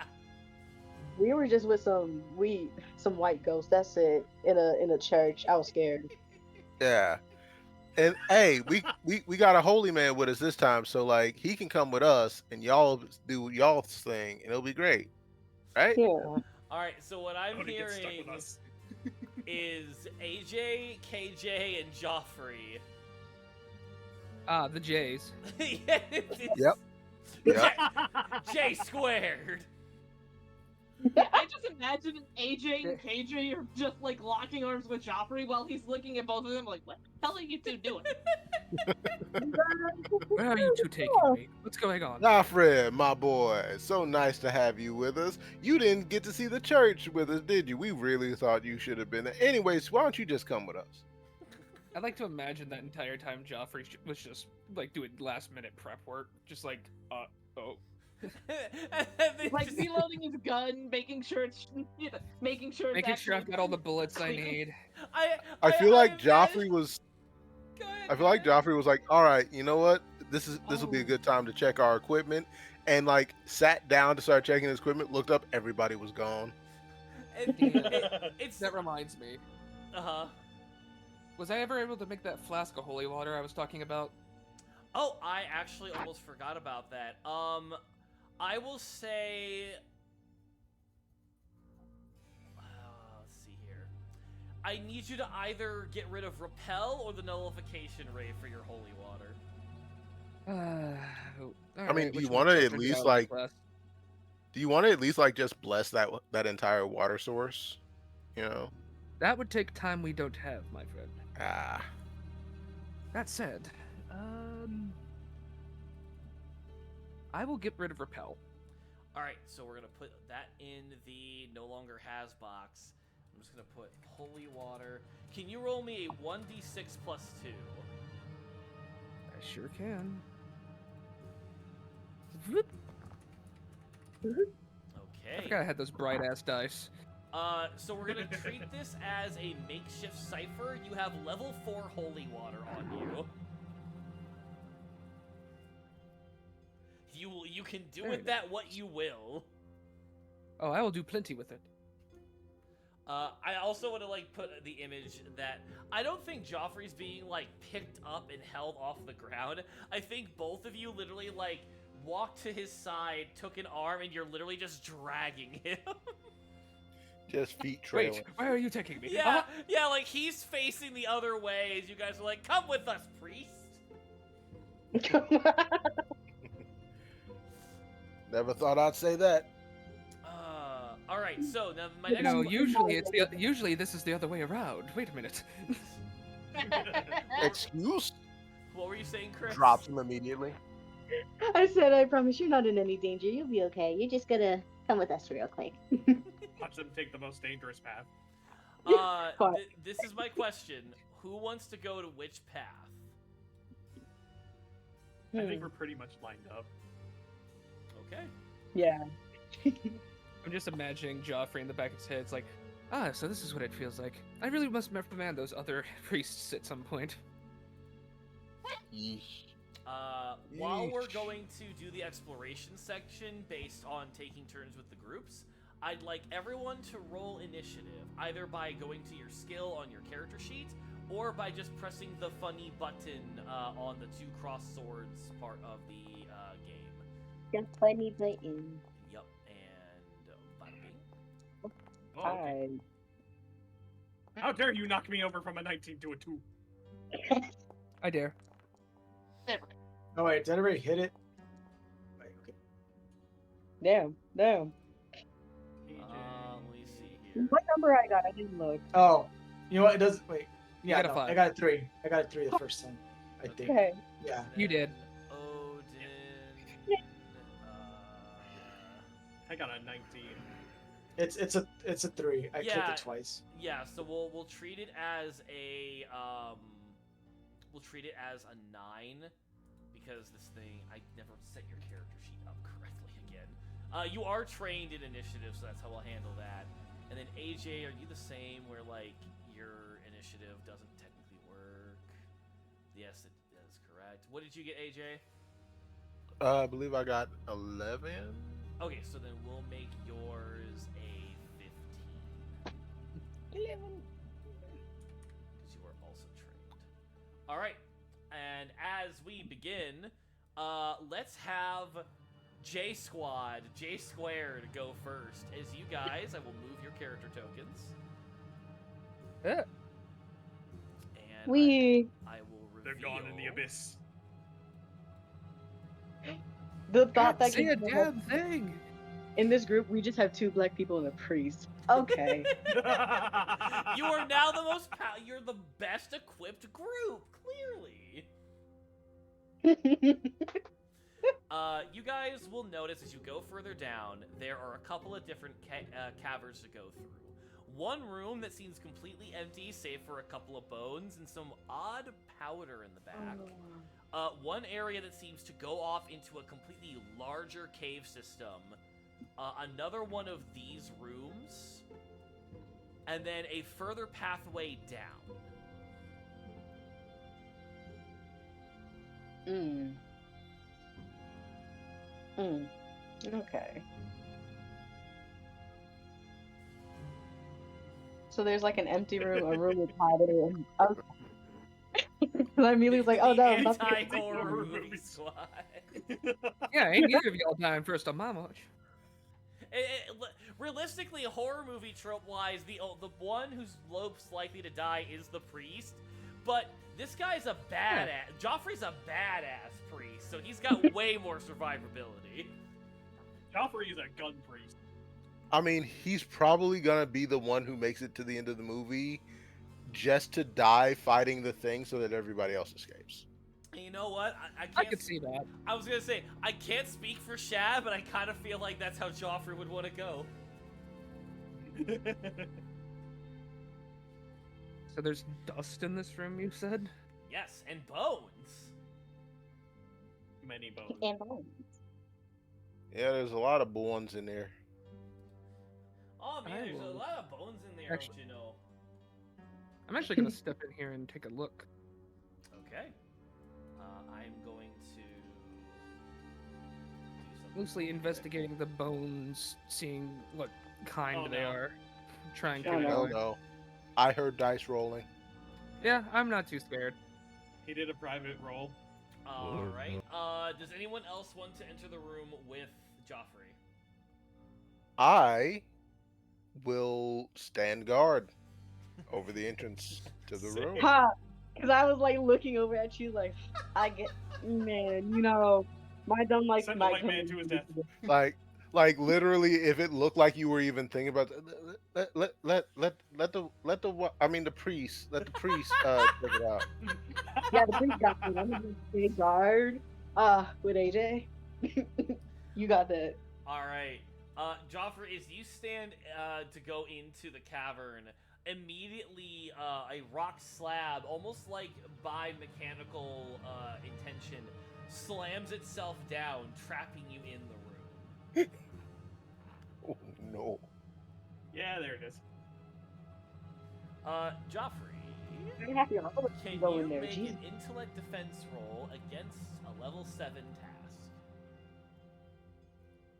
We were just with some white ghosts. That's it. In a church. I was scared. Yeah. And hey, we got a holy man with us this time, so like he can come with us and y'all do y'all's thing and it'll be great. Right? Yeah. Alright, so what I'm Cody gets stuck hearing with us. is AJ, KJ, and Joffrey. Ah, the Jays. Yeah, it's Yep. Yep. J squared. Yeah, I just imagine AJ and KJ are just like locking arms with Joffrey while he's looking at both of them like, what the hell are you two doing? Where are you two taking me? What's going on? Alfred, my boy, so nice to have you with us. You didn't get to see the church with us, did you? We really thought you should have been there. Anyways, why don't you just come with us? I'd like to imagine that entire time Joffrey was just like doing last minute prep work, just like, oh. And they Like just- reloading his gun, making sure it's Making sure I've got all the bullets I need. I feel like imagine- Joffrey was. Go ahead, I feel like go ahead. Joffrey was like, "All right, you know what? This will be a good time to check our equipment," and like sat down to start checking his equipment. Looked up, everybody was gone. It's That reminds me. uh-huh. Was I ever able to make that flask of holy water I was talking about? Oh, I actually almost forgot about that. I will say. Let's see here. I need you to either get rid of repel or the nullification ray for your holy water. I mean, do you want to at least like? Do you want to at least like just bless that entire water source? You know. That would take time we don't have, my friend. Ah. That said, I will get rid of repel. All right, so we're gonna put that in the no longer has box. I'm just gonna put holy water. Can you roll me a 1d6 plus 2? I sure can. I Okay. forgot I had those bright ass dice. So we're gonna treat this as a makeshift cipher. You have level 4 holy water on you. You can do Very with that what you will. Oh, I will do plenty with it. I also want to like put the image that I don't think Joffrey's being like picked up and held off the ground. I think both of you literally like walked to his side, took an arm, and you're literally just dragging him. Just feet trailing. Wait, where are you taking me? Yeah, yeah, like he's facing the other way as you guys are like, come with us, priest. Never thought I'd say that. All right. So now my You next. know, usually this is the other way around. Wait a minute. Excuse? What were you saying, Chris? Drops him immediately. I said, I promise you're not in any danger. You'll be okay. You're just gonna come with us real quick. Watch them take the most dangerous path. This is my question. Who wants to go to which path? I think we're pretty much lined up. Okay. Yeah. I'm just imagining Joffrey in the back of his head. It's like, so this is what it feels like. I really must reprimand those other priests at some point. Yeesh. While we're Yeesh. going to do the exploration section based on taking turns with the groups, I'd like everyone to roll initiative, either by going to your skill on your character sheet, or by just pressing the funny button on the 2 cross swords part of the game. The funny button. Yep, and bada bing. Oh, okay. How dare you knock me over from a 19 to a 2? I dare. Oh wait, did everybody hit it? Wait, okay. Damn. Let me see here. What number I got? I didn't look. Oh, you know what? It doesn't. Wait. Yeah, got a no, 5. I got a 3. I got a 3 the first time. I think. Okay. Yeah. You did. Odin. I got a 19. It's a 3. I clicked Yeah. it twice. Yeah, so we'll treat it as a 9 because this thing, I never set your character sheet up correctly again. You are trained in initiative, so that's how we'll handle that. And then AJ, are you the same where like your initiative doesn't technically work? Yes, that is correct. What did you get, AJ? I believe I got 11. Okay, so then we'll make yours a 15. 11. Because you are also trained. All right, and as we begin, let's have J Squad, J Squared go first. As you guys, I will move your character tokens. Yeah. And I will reveal. They're gone in the abyss. The thought God, that say a can damn thing. in this group, we just have 2 black people and a priest. Okay. You are now the most. You're the best equipped group, clearly. You guys will notice as you go further down, there are a couple of different caverns to go through. One room that seems completely empty, save for a couple of bones and some odd powder in the back. One area that seems to go off into a completely larger cave system. Another one of these rooms. And then a further pathway down. Okay. So there's like an empty room, a room with powder, and I immediately was like, oh no, not the anti-horror movie squad. Yeah, ain't either of y'all dying first on my watch. Realistically, horror movie trope-wise, the one who's most likely to die is the priest. But this guy's a badass. Joffrey's a badass priest, so he's got way more survivability. Joffrey is a gun priest. I mean, he's probably gonna be the one who makes it to the end of the movie just to die fighting the thing so that everybody else escapes. And you know what? I I could see that. I was gonna say, I can't speak for Shad, but I kind of feel like that's how Joffrey would want to go. So there's dust in this room, you said? Yes, and bones. Many bones. And bones. Yeah, there's a lot of bones in there. Oh man, I there's a will- lot of bones in there, Actually- don't you know? I'm actually gonna step in here and take a look. Okay. I'm going to do something. Loosely investigating the bones, seeing what kind Oh, they no. are. Trying Oh, to. Oh no. I heard dice rolling. Yeah, I'm not too scared. He did a private roll. All right. Does anyone else want to enter the room with Joffrey? I will stand guard over the entrance to the room. Ha! Because I was like looking over at you, like, I get, man, you know, my dumb like Send the might white come man in to his and- death. Like literally, if it looked like you were even thinking about let the priest check it out. Yeah, the priest got me. I'm gonna stay guard. With AJ, you got that. All right. Joffrey, as you stand to go into the cavern, immediately a rock slab, almost like by mechanical intention, slams itself down, trapping you in the room. Oh no. Yeah, there it is. Joffrey, I'm happy I'm gonna can go you in there. make Jeez. an intellect defense roll against a level 7 task?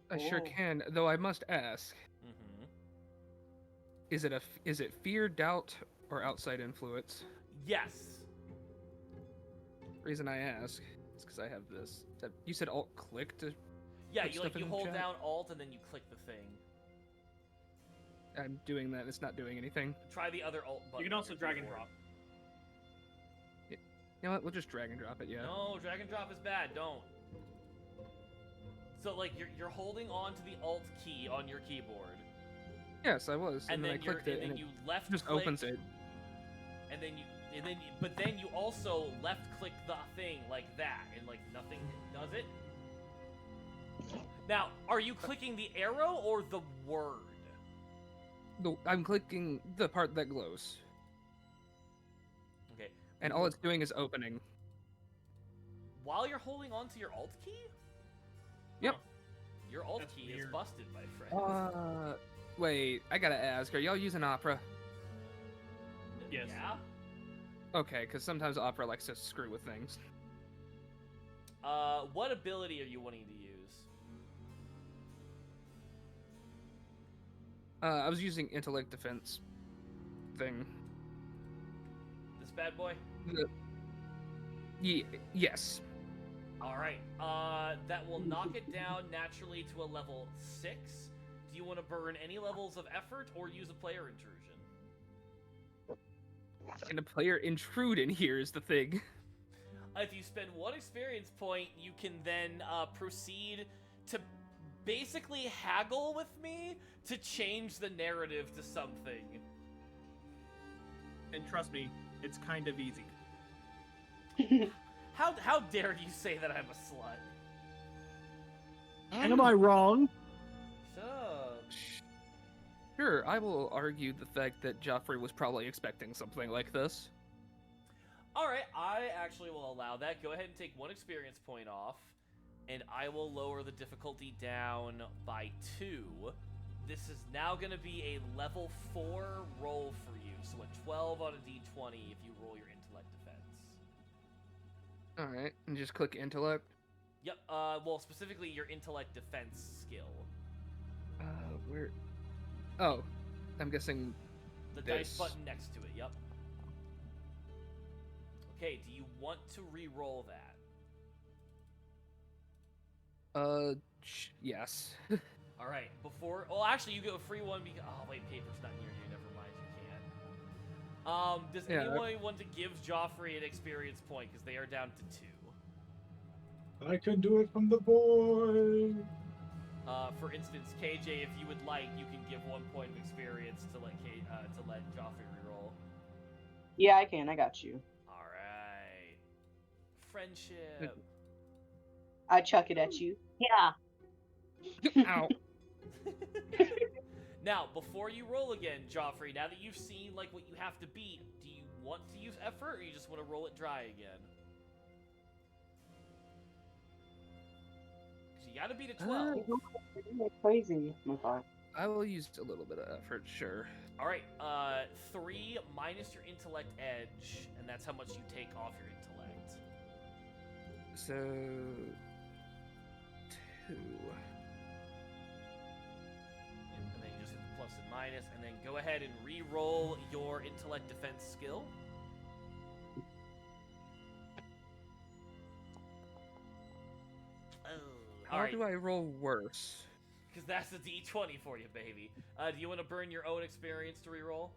I sure Oh. can, though I must ask: Mm-hmm. is it fear, doubt, or outside influence? Yes. Reason I ask is because I have this. You said alt click to. Yeah, Put you stuff in the hold chat? down Alt and then you click the thing. I'm doing that. It's not doing anything. Try the other Alt button. You can on also your drag and keyboard. drop. You know what? We'll just drag and drop it. Yeah. No, drag and drop is bad. Don't. So like you're holding on to the Alt key on your keyboard, Yes, I was, and then I then clicked it, and you it left just click, opens it. and then but then you also left click the thing like that, and like nothing does it. Now, are you clicking the arrow or the word? I'm clicking the part that glows, Okay. and all it's doing is opening. While you're holding on to your alt key? Yep. Your alt That's key is weird. busted, my friend. Wait, I gotta ask, are y'all using Opera? Yes. Yeah? Okay, because sometimes Opera likes to screw with things. What ability are you wanting to use? I was using intellect defense thing. This bad boy? Yes. Alright, that will knock it down naturally to a level 6. Do you want to burn any levels of effort or use a player intrusion? Can a player intrude in here is the thing. If you spend 1 experience point, you can then proceed to basically haggle with me to change the narrative to something. And trust me, it's kind of easy. How dare you say that I'm a slut? Am I wrong? Shut up. Sure, I will argue the fact that Joffrey was probably expecting something like this. Alright, I actually will allow that. Go ahead and take 1 experience point off, and I will lower the difficulty down by 2. This is now going to be a level 4 roll for you, so a 12 on a d20 if you roll your intellect defense. Alright, and just click intellect. Yep, well, specifically your intellect defense skill. Where? Oh, I'm guessing The dice this. button next to it, yep. Okay, do you want to re-roll that? Yes. Alright, before... Well, actually, you get a free one because... Oh, wait, paper's not near you. Never mind, you can't. Does Yeah. anyone want to give Joffrey an experience point? Because they are down to 2. I can do it from the boy. For instance, KJ, if you would like, you can give 1 point of experience to let Joffrey reroll. Yeah, I can. I got you. Alright. Friendship. I chuck it at you. Yeah. Ow. Now, before you roll again, Joffrey, now that you've seen like what you have to beat, do you want to use effort or you just want to roll it dry again? Because you gotta beat a 12. Crazy. My God. I will use a little bit of effort, sure. Alright, 3 minus your intellect edge, and that's how much you take off your intellect. So... 2. And then you just hit the plus and minus, and then go ahead and re-roll your intellect defense skill. How do I roll worse? Because that's a d20 for you, baby. Do you want to burn your own experience to re-roll?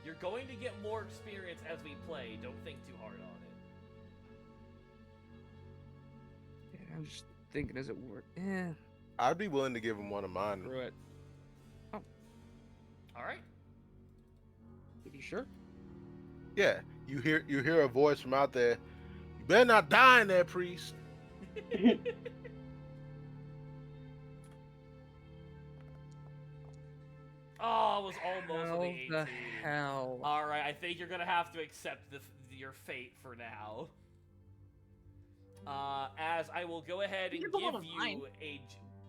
You're going to get more experience as we play. Don't think too hard on it. Yeah, I'm just thinking, does it work? Eh, I'd be willing to give him one of mine. screw it. Alright. Are you sure? Yeah, you hear a voice from out there. You better not die in there, priest. Oh, it was almost How with the 18. the hell? Alright, I think you're gonna have to accept your fate for now. As I will go ahead and You can give roll a you nine.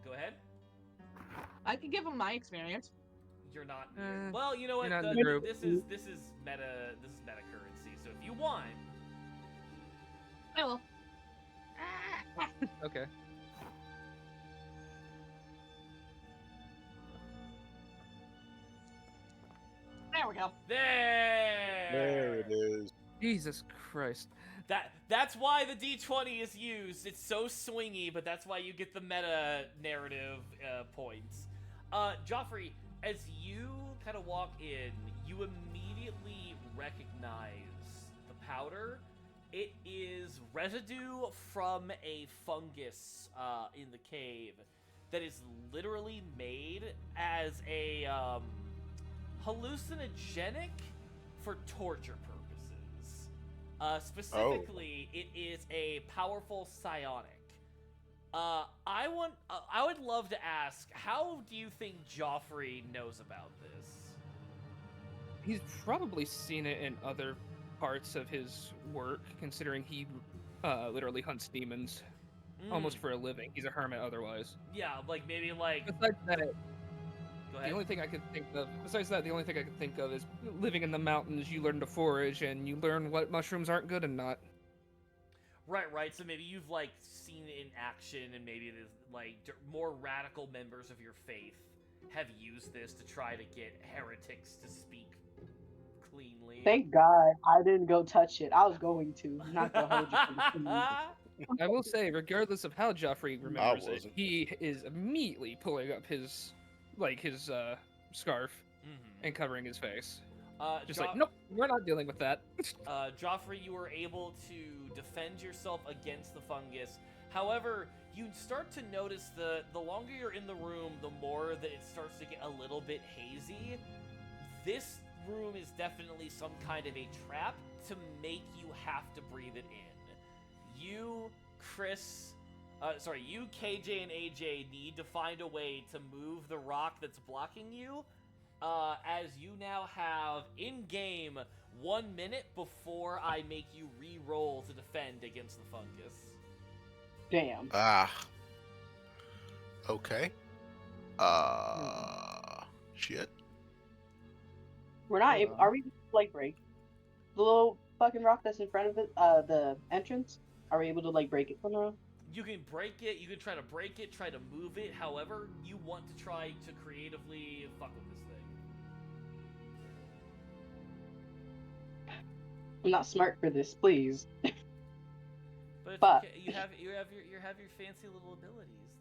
Go ahead. I can give him my experience. You're not. Eh, Well, you know what? you're not in the group. This is meta. This is meta currency. So if you want, I will. Okay. There we go. There it is. Jesus Christ. That's why the D20 is used. It's so swingy, but that's why you get the meta narrative points. Joffrey, as you kind of walk in, you immediately recognize the powder. It is residue from a fungus in the cave that is literally made as a hallucinogenic for torture purposes. Specifically, it is a powerful psionic. I would love to ask, how do you think Joffrey knows about this? He's probably seen it in other parts of his work, considering he literally hunts demons almost for a living. He's a hermit otherwise. Yeah, like maybe like. Besides that, Go ahead. the only thing I could think of, besides that, the only thing I could think of is living in the mountains. You learn to forage, and you learn what mushrooms aren't good and not. Right. So maybe you've like seen it in action, and maybe there's like more radical members of your faith have used this to try to get heretics to speak cleanly. Thank God I didn't go touch it. I was going to, not to hold you. I will say, regardless of how Joffrey remembers it, wasn't. he is immediately pulling up his scarf and covering his face. Just like, nope, we're not dealing with that. Joffrey, you were able to defend yourself against the fungus. However, you start to notice the longer you're in the room, the more that it starts to get a little bit hazy. This room is definitely some kind of a trap to make you have to breathe it in. You, KJ, and AJ need to find a way to move the rock that's blocking you, as you now have, in-game, 1 minute before I make you re-roll to defend against the fungus. Damn. Okay. Shit. We're not able. Are we like break the little fucking rock that's in front of it? The entrance. Are we able to like break it somehow? You can break it. You can try to break it. Try to move it. However, you want to try to creatively fuck with this thing. I'm not smart for this, please. But, But- okay. you have your fancy little abilities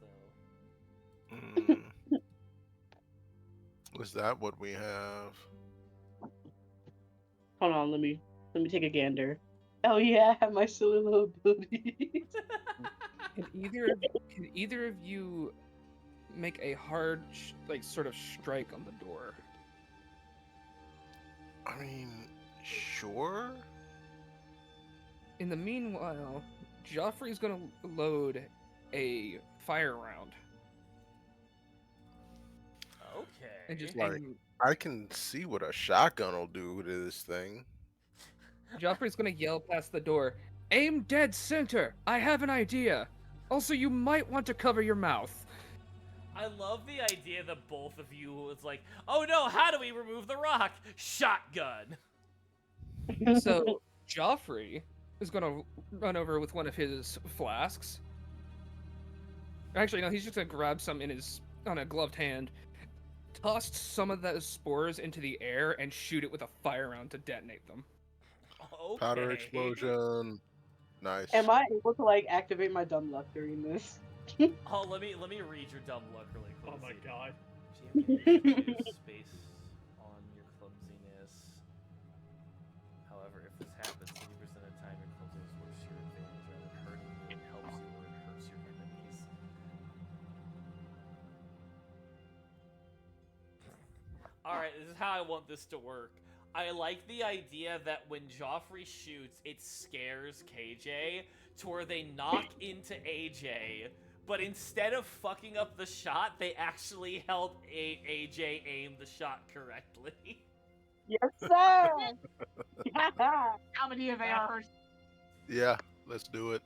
though. Was that what we have? Hold on, let me take a gander. Oh yeah, I have my silly little abilities. Can either of you make a hard, sort of strike on the door? I mean, sure. In the meanwhile, Joffrey's gonna load a fire round Okay. and just Like- aim. I can see what a shotgun will do to this thing. Joffrey's gonna yell past the door, "Aim dead center! I have an idea! Also, you might want to cover your mouth." I love the idea that both of you was like, oh no, how do we remove the rock? Shotgun. So, Joffrey is gonna run over with one of his flasks. Actually, no, he's just gonna grab some on a gloved hand, toss some of those spores into the air, and shoot it with a fire round to detonate them. Okay. Powder explosion. Nice. Am I able to like activate my dumb luck during this? Oh, let me read your dumb luck really quick. Oh my god. Space on your clumsiness. However, if this happens, 80% of the time your clumsiness works to your advantage rather than hurting you. It helps you or it hurts your enemies. Alright, this is how I want this to work. I like the idea that when Joffrey shoots, it scares KJ to where they knock into AJ, but instead of fucking up the shot, they actually help AJ aim the shot correctly. Yes, sir. Comedy of AR. Yeah, let's do it.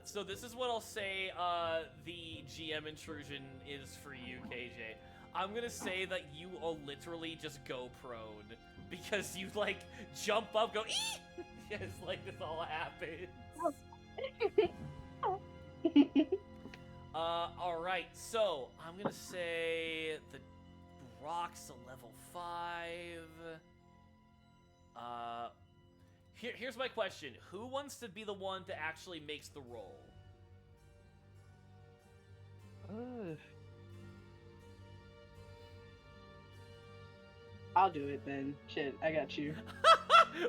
So this is what I'll say. The GM intrusion is for you, KJ. I'm gonna say that you will literally just go prone because you like jump up, go ee! Yes, like this all happens. All right. So I'm gonna say the rock's a level 5. Here's my question: who wants to be the one to actually makes the roll? I'll do it then. Shit, I got you.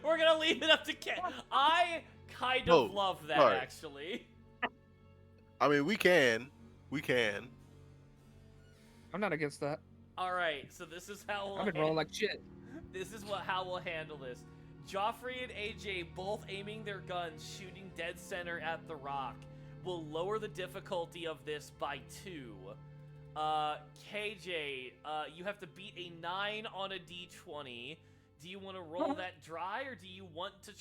We're gonna leave it up to Ken. I kind of Oh, love that sorry. actually. I mean, we can. I'm not against that. All right, so this is how I've been rolling like shit. This is how we'll handle this. Joffrey and AJ both aiming their guns, shooting dead center at the rock. Will lower the difficulty of this by 2. KJ, you have to beat a 9 on a d20. Do you want to roll that dry, or do you want to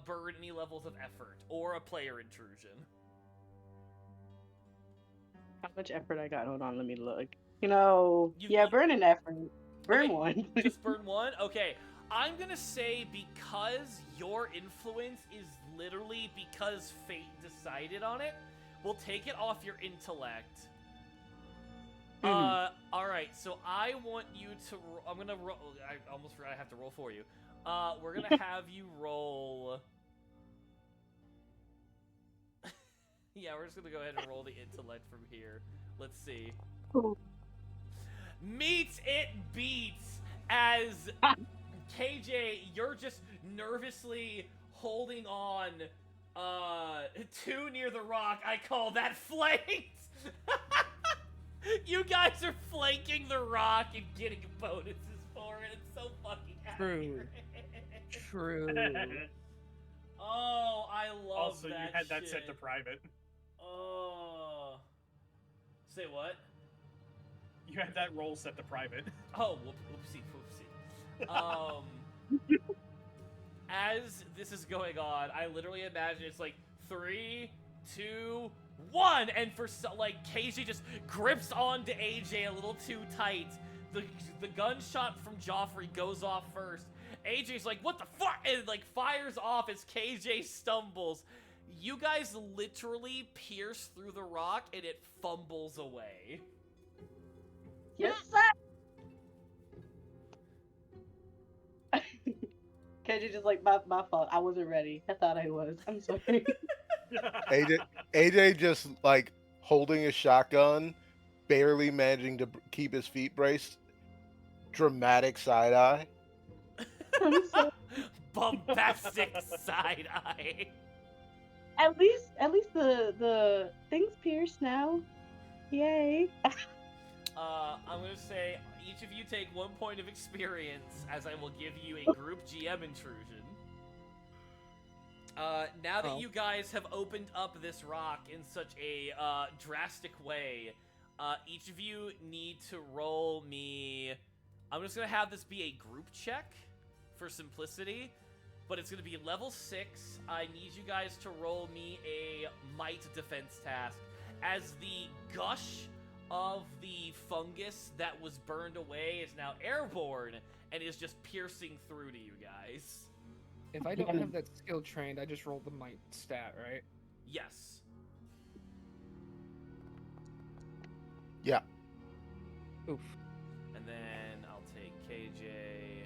burn any levels of effort or a player intrusion? How much effort I got? Hold on, let me look. Burn an effort. Burn Okay, one. Just burn 1? Okay. I'm gonna say because your influence is literally because fate decided on it, we'll take it off your intellect. Alright, so I want you to I'm gonna roll. I almost forgot I have to roll for you. We're gonna have you roll. Yeah, we're just gonna go ahead and roll the intellect from here. Let's see. Meets it beats as KJ, you're just nervously holding on too near the rock. I call that flanked. You guys are flanking the rock and getting bonuses for it. It's so fucking accurate. True. Oh, I love Also, that. you had that shit. set to private. Oh. Say what? You had that roll set to private. Oh, whoopsie. As this is going on, I literally imagine it's like 3, 2, 1, and KJ just grips onto AJ a little too tight. The gunshot from Joffrey goes off first. AJ's like, what the fuck? And fires off as KJ stumbles. You guys literally pierce through the rock and it fumbles away. Yes, sir. KJ just my fault. I wasn't ready. I thought I was. I'm sorry. AJ just holding a shotgun, barely managing to keep his feet braced. Dramatic side eye. I'm sorry. Bombastic side eye. At least the things pierced now. Yay. I'm gonna say each of you take 1 point of experience, as I will give you a group GM intrusion. Now that you guys have opened up this rock in such a drastic way, each of you need to roll me. I'm just gonna have this be a group check for simplicity, but it's gonna be level 6. I need you guys to roll me a might defense task, as the gush of the fungus that was burned away is now airborne and is just piercing through to you guys. If I don't have that skill trained, I just roll the might stat, right? Yes. Yeah. Oof. And then I'll take KJ.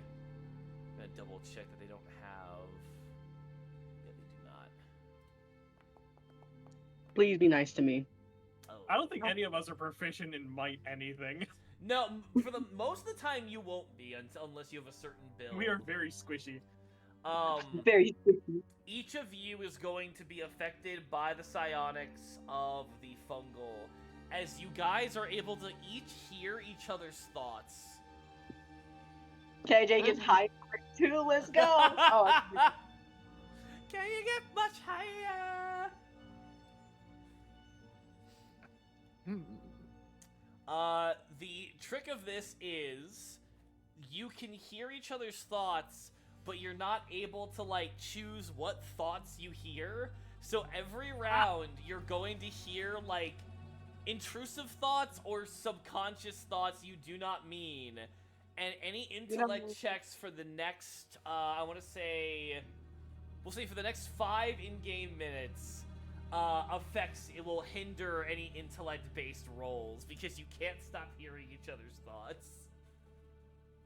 I'm gonna double check that they don't have. Yeah, they do not. Please be nice to me. Oh. I don't think any of us are proficient in might anything. No, for the most of the time you won't be unless you have a certain build. We are very squishy. Very sticky. Each of you is going to be affected by the psionics of the fungal, as you guys are able to each hear each other's thoughts. KJ gets high too. Let's go. Oh, Can you get much higher? The trick of this is you can hear each other's thoughts, but you're not able to choose what thoughts you hear. So every round you're going to hear intrusive thoughts or subconscious thoughts you do not mean. And any intellect checks for the next we'll say for the next 5 in-game minutes it will hinder any intellect-based rolls because you can't stop hearing each other's thoughts.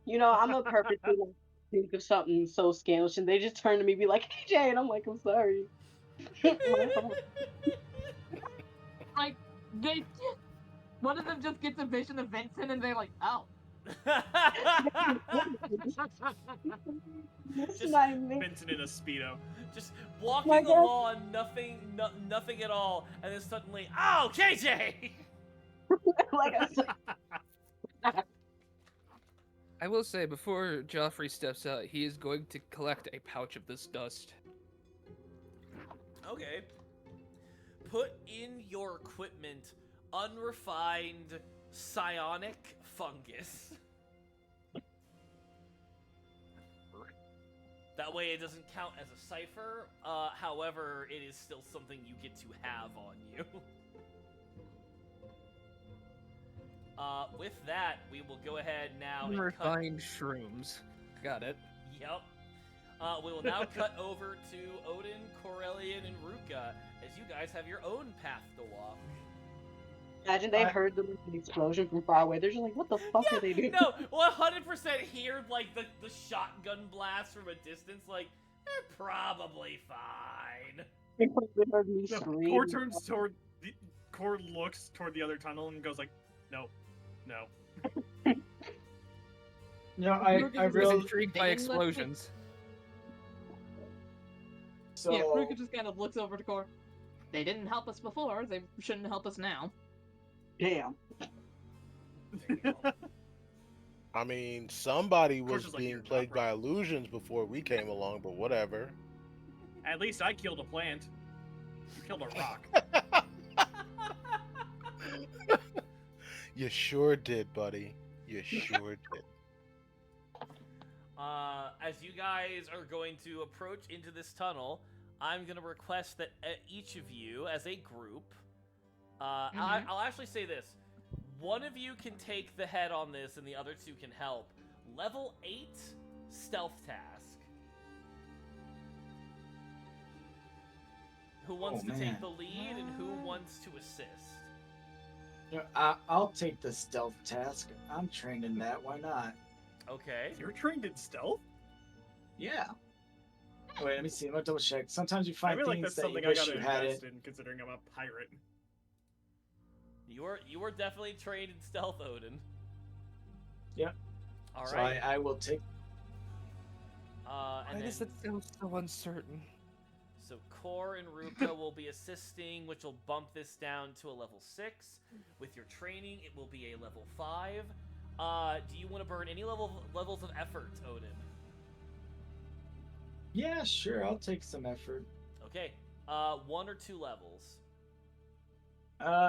I'm a purposely think of something so scandalous, and they just turn to me and be like, KJ, and I'm like, I'm sorry. One of them just gets a vision of Vincent, and they're like, oh. That's my man. Vincent in a Speedo. Just walking My God. along, nothing at all, and then suddenly, oh, KJ! Like, I'm sorry. I will say, before Joffrey steps out, he is going to collect a pouch of this dust. Okay. Put in your equipment unrefined psionic fungus. That way it doesn't count as a cipher, however, it is still something you get to have on you. With that, we will go ahead now and cut... Unrefined shrooms. Got it. Yep. We will now cut over to Odin, Corellian, and Ruka, as you guys have your own path to walk. Imagine they heard the explosion from far away. They're just like, what the fuck are they doing? No, 100% hear, like, the shotgun blast from a distance, like, they're probably fine. They heard me scream. Core turns toward... Core looks toward the other tunnel and goes like, no. No, I was really... intrigued by explosions. So, Yeah, Ruka just kind of looks over to Core. They didn't help us before, they shouldn't help us now. Damn. I mean, somebody course was it's like being you're plagued not right. by illusions before we came along, but whatever. At least I killed a plant. You killed a rock. You sure did, buddy. You sure did. As you guys are going to approach into this tunnel, I'm going to request that each of you, as a group, I'll actually say this. One of you can take the head on this and the other two can help. Level 8 stealth task. Who wants to take man. the lead and who wants to assist? you know, I'll take the stealth task. I'm trained in that. Why not? Okay. You're trained in stealth? Yeah. Wait, let me see. Let me double check. Sometimes you I find feel like things that's that you something I wish gotta you had invest it. in, considering I'm a pirate. You are definitely trained in stealth, Odin. Yeah. All So right. I will take. And Why then, does it sound so uncertain? so Core and Ruka will be assisting, which will bump this down to a level 6. With your training, it will be a level 5. Do you want to burn any levels of effort, Odin? Yeah, sure. I'll take some effort. Okay. 1 or 2 levels.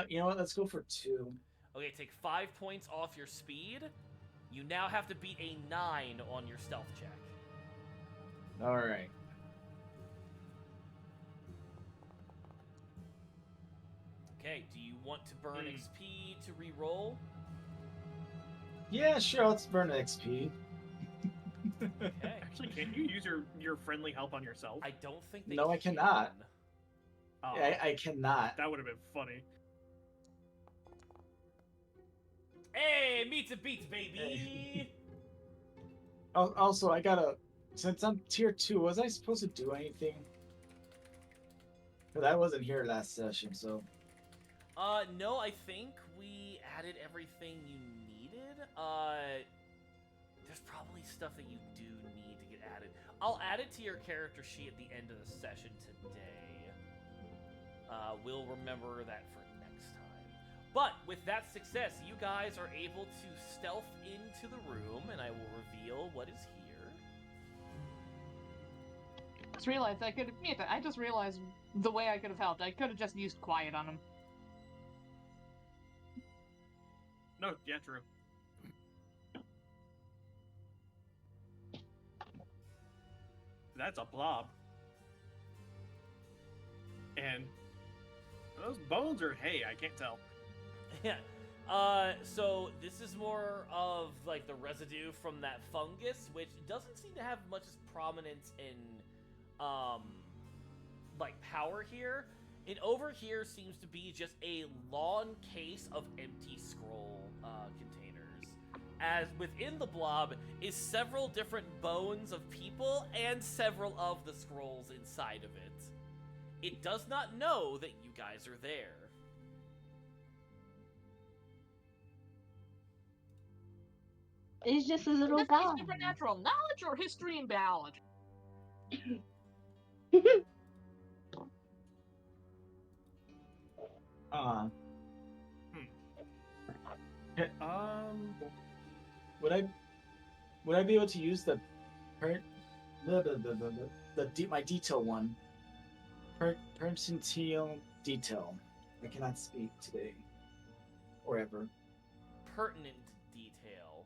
You know what? Let's go for 2. Okay, take 5 points off your speed. You now have to beat a 9 on your stealth check. All right. Okay, do you want to burn XP to re-roll? Yeah, sure. Let's burn XP. Okay. Actually, can you use your friendly help on yourself? I don't think they No, I cannot. can. Oh, I cannot. that would have been funny. Hey, meets a beats, baby! Also, I gotta. Since I'm tier 2, was I supposed to do anything? Because I wasn't here last session, so. No, I think we added everything you needed. There's probably stuff that you do need to get added. I'll add it to your character sheet at the end of the session today. We'll remember that for next time. But with that success, you guys are able to stealth into the room, and I will reveal what is here. Just realized I could admit that. I just realized the way I could have helped. I could have just used quiet on him. No, yeah, true. That's a blob. And are those bones or hay? I can't tell. Yeah. So this is more of like the residue from that fungus, which doesn't seem to have much prominence in, like power here. And over here seems to be just a long case of empty scroll containers. As within the blob is several different bones of people and several of the scrolls inside of it. It does not know that you guys are there. It's just a little This guy. is supernatural knowledge or history and biology? Would I would I be able to use the my detail one? Percentile detail. I cannot speak today. Or ever. Pertinent detail.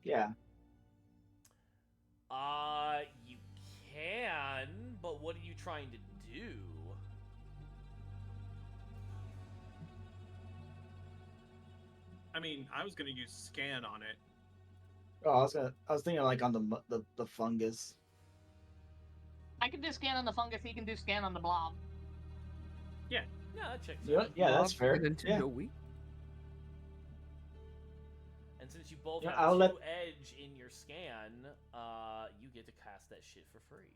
Yeah. You can, but what are you trying to do? I mean, I was gonna use scan on it. Oh, I was thinking like on the fungus. I can do scan on the fungus. He can do scan on the blob. Yeah, that checks Yeah, out. yeah, that's Mobs fair. turn into Yeah. a weak. And since you both Yeah, have I'll 2 let- edge in your scan, you get to cast that shit for free.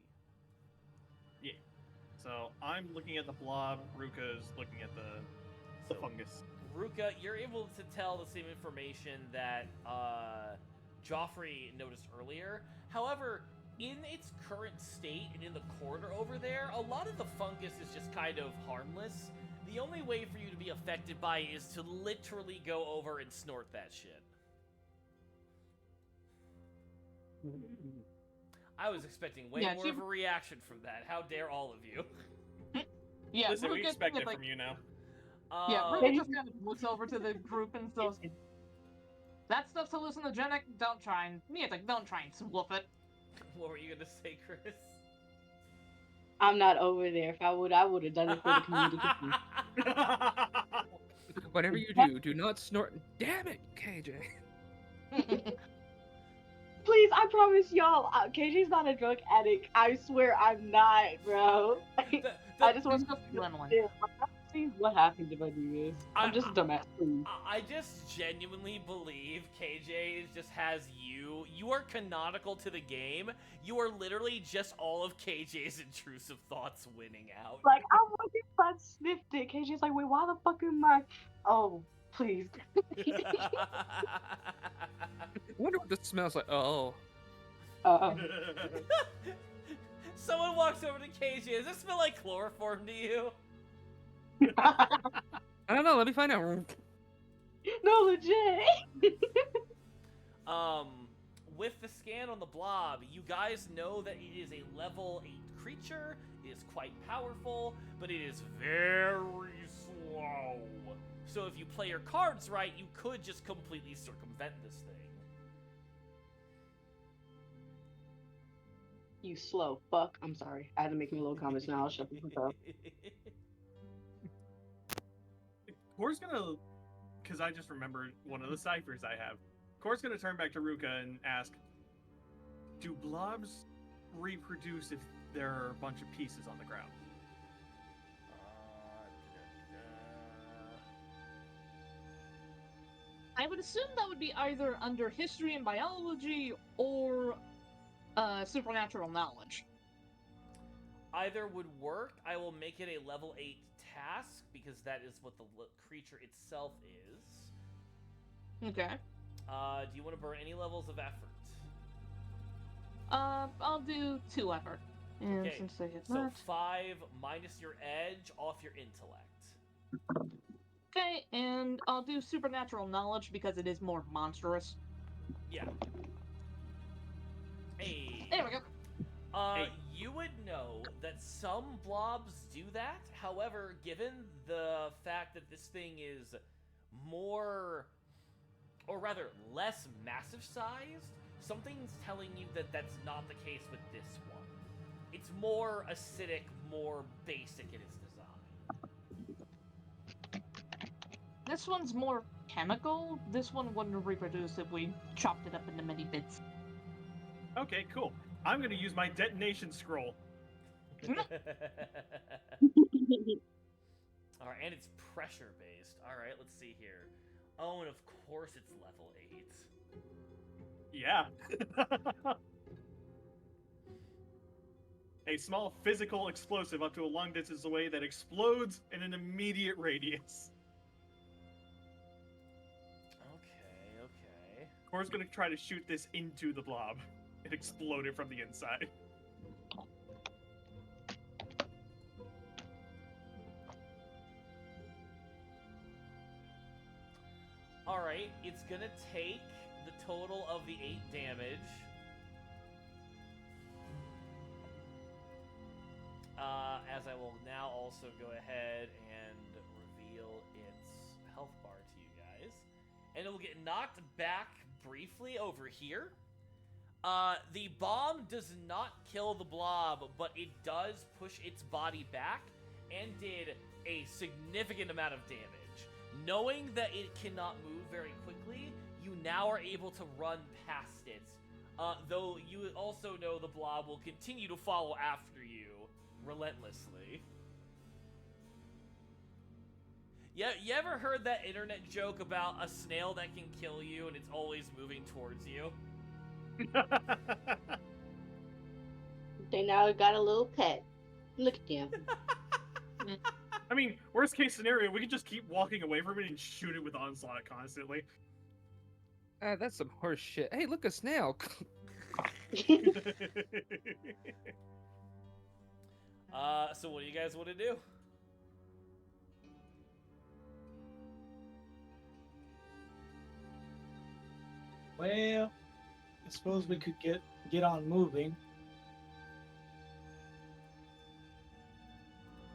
So I'm looking at the blob. Ruka's looking at the So- fungus. Ruka, you're able to tell the same information that Joffrey noticed earlier. However, in its current state and in the corner over there, a lot of the fungus is just kind of harmless. The only way for you to be affected by it is to literally go over and snort that shit. I was expecting way Yeah, more she- of a reaction from that. How dare all of you? Yeah, Listen, we Ruka expect kind it of, from you now. Yeah, Uh, Ruka just kind of looks over to the group and says, "That stuff's hallucinogenic. Don't try and don't try and swoof it." what were you gonna say, Chris? I'm not over there. If I would have done it for the community. Whatever you do not snort. Damn it, KJ. Please, I promise y'all, KJ's not a drug addict. I swear I'm not, bro. I just want to Gremlin. see what happens if I do this. I'm just a dumbass. Please. I just genuinely believe KJ just has you. You are canonical to the game. You are literally just all of KJ's intrusive thoughts winning out. Like, I wonder if I sniffed it. KJ's like, wait, why the fuck am I? Oh, please. I wonder what this smells like. Oh. Someone walks over to KJ. Does this smell like chloroform to you? I don't know. Let me find out. No, legit. With the scan on the blob, you guys know that it is a level 8 creature. It is quite powerful, but it is very slow. So if you play your cards right, you could just completely circumvent this thing. You slow fuck. I'm sorry. I had to make me little comments now. I'll shut the fuck up. Core's gonna, because I just remembered one of the ciphers I have. Core's gonna turn back to Ruka and ask, do blobs reproduce if there are a bunch of pieces on the ground? I would assume that would be either under history and biology or supernatural knowledge. Either would work. I will make it a level 8 task because that is what the creature itself is. Okay. Do you want to burn any levels of effort? I'll do 2 effort. And Okay, since I hit So that. 5 minus your edge off your intellect. Okay, and I'll do supernatural knowledge because it is more monstrous. Yeah. Hey. There we go. Hey. You would know that some blobs do that. However, given the fact that this thing is more, or rather less massive sized, something's telling you that that's not the case with this one. It's more acidic, more basic in its design. This one's more chemical. This one wouldn't reproduce if we chopped it up into many bits. Okay, cool. I'm gonna use my detonation scroll. Alright, and it's pressure based. Alright, let's see here. Oh, and of course it's level 8. Yeah. A small physical explosive up to a long distance away that explodes in an immediate radius. Okay. Core's gonna try to shoot this into the blob. It exploded from the inside. Alright, it's gonna take the total of the 8 damage. As I will now also go ahead and reveal its health bar to you guys. And it will get knocked back briefly over here. The bomb does not kill the blob, but it does push its body back and did a significant amount of damage. Knowing that it cannot move very quickly, you now are able to run past it. Though you also know the blob will continue to follow after you relentlessly. Yeah, you ever heard that internet joke about a snail that can kill you and it's always moving towards you? They now got a little pet. Look at them. I mean, worst case scenario, we could just keep walking away from it and shoot it with onslaught constantly. That's some horse shit. Hey, look, a snail. So what do you guys want to do? Well, I suppose we could get on moving.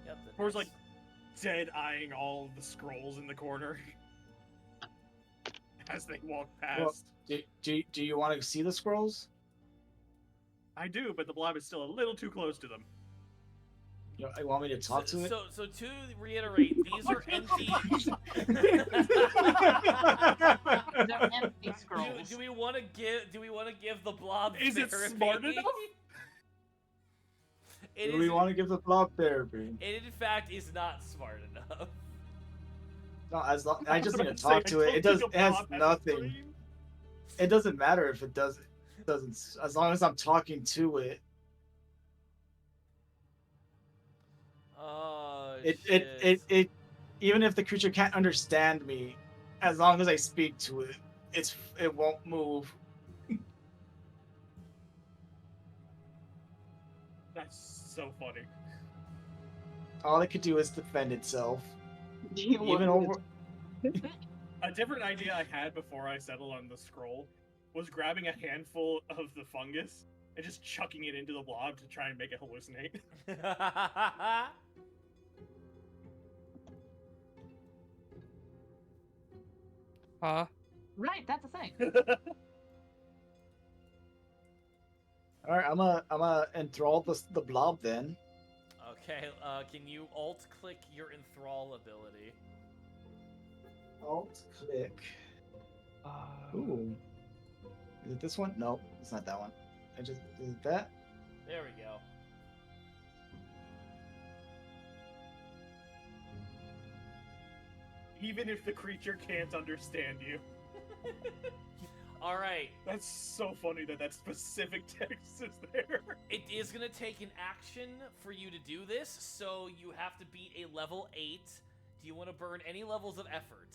Yep. Or like dead eyeing all the scrolls in the corner as they walk past. Well, do you want to see the scrolls? I do, but the blob is still a little too close to them. You want me to talk to it? So to reiterate, these are empty. They're empty scrolls. Do we want to give the blob? Is it therapy? smart enough? Do we want to give the blob therapy? It in fact is not smart enough. No, I just need to Say, talk to I it. It don't does. think It a has blob has a nothing. brain. It doesn't matter if it doesn't. As long as I'm talking to it. Oh, It shit. even if the creature can't understand me, as long as I speak to it, it won't move. That's so funny. All it could do is defend itself. Do you want Even me over. A different idea I had before I settled on the scroll was grabbing a handful of the fungus and just chucking it into the blob to try and make it hallucinate. Huh? Right, that's a thing. All right, I'm a enthrall the blob then. Okay, can you alt-click your enthrall ability? Alt click. Ooh. Is it this one? No, it's not that one. Is it that? There we go. Even if the creature can't understand you. All right. That's so funny that that specific text is there. It is going to take an action for you to do this, so you have to beat a level 8. Do you want to burn any levels of effort?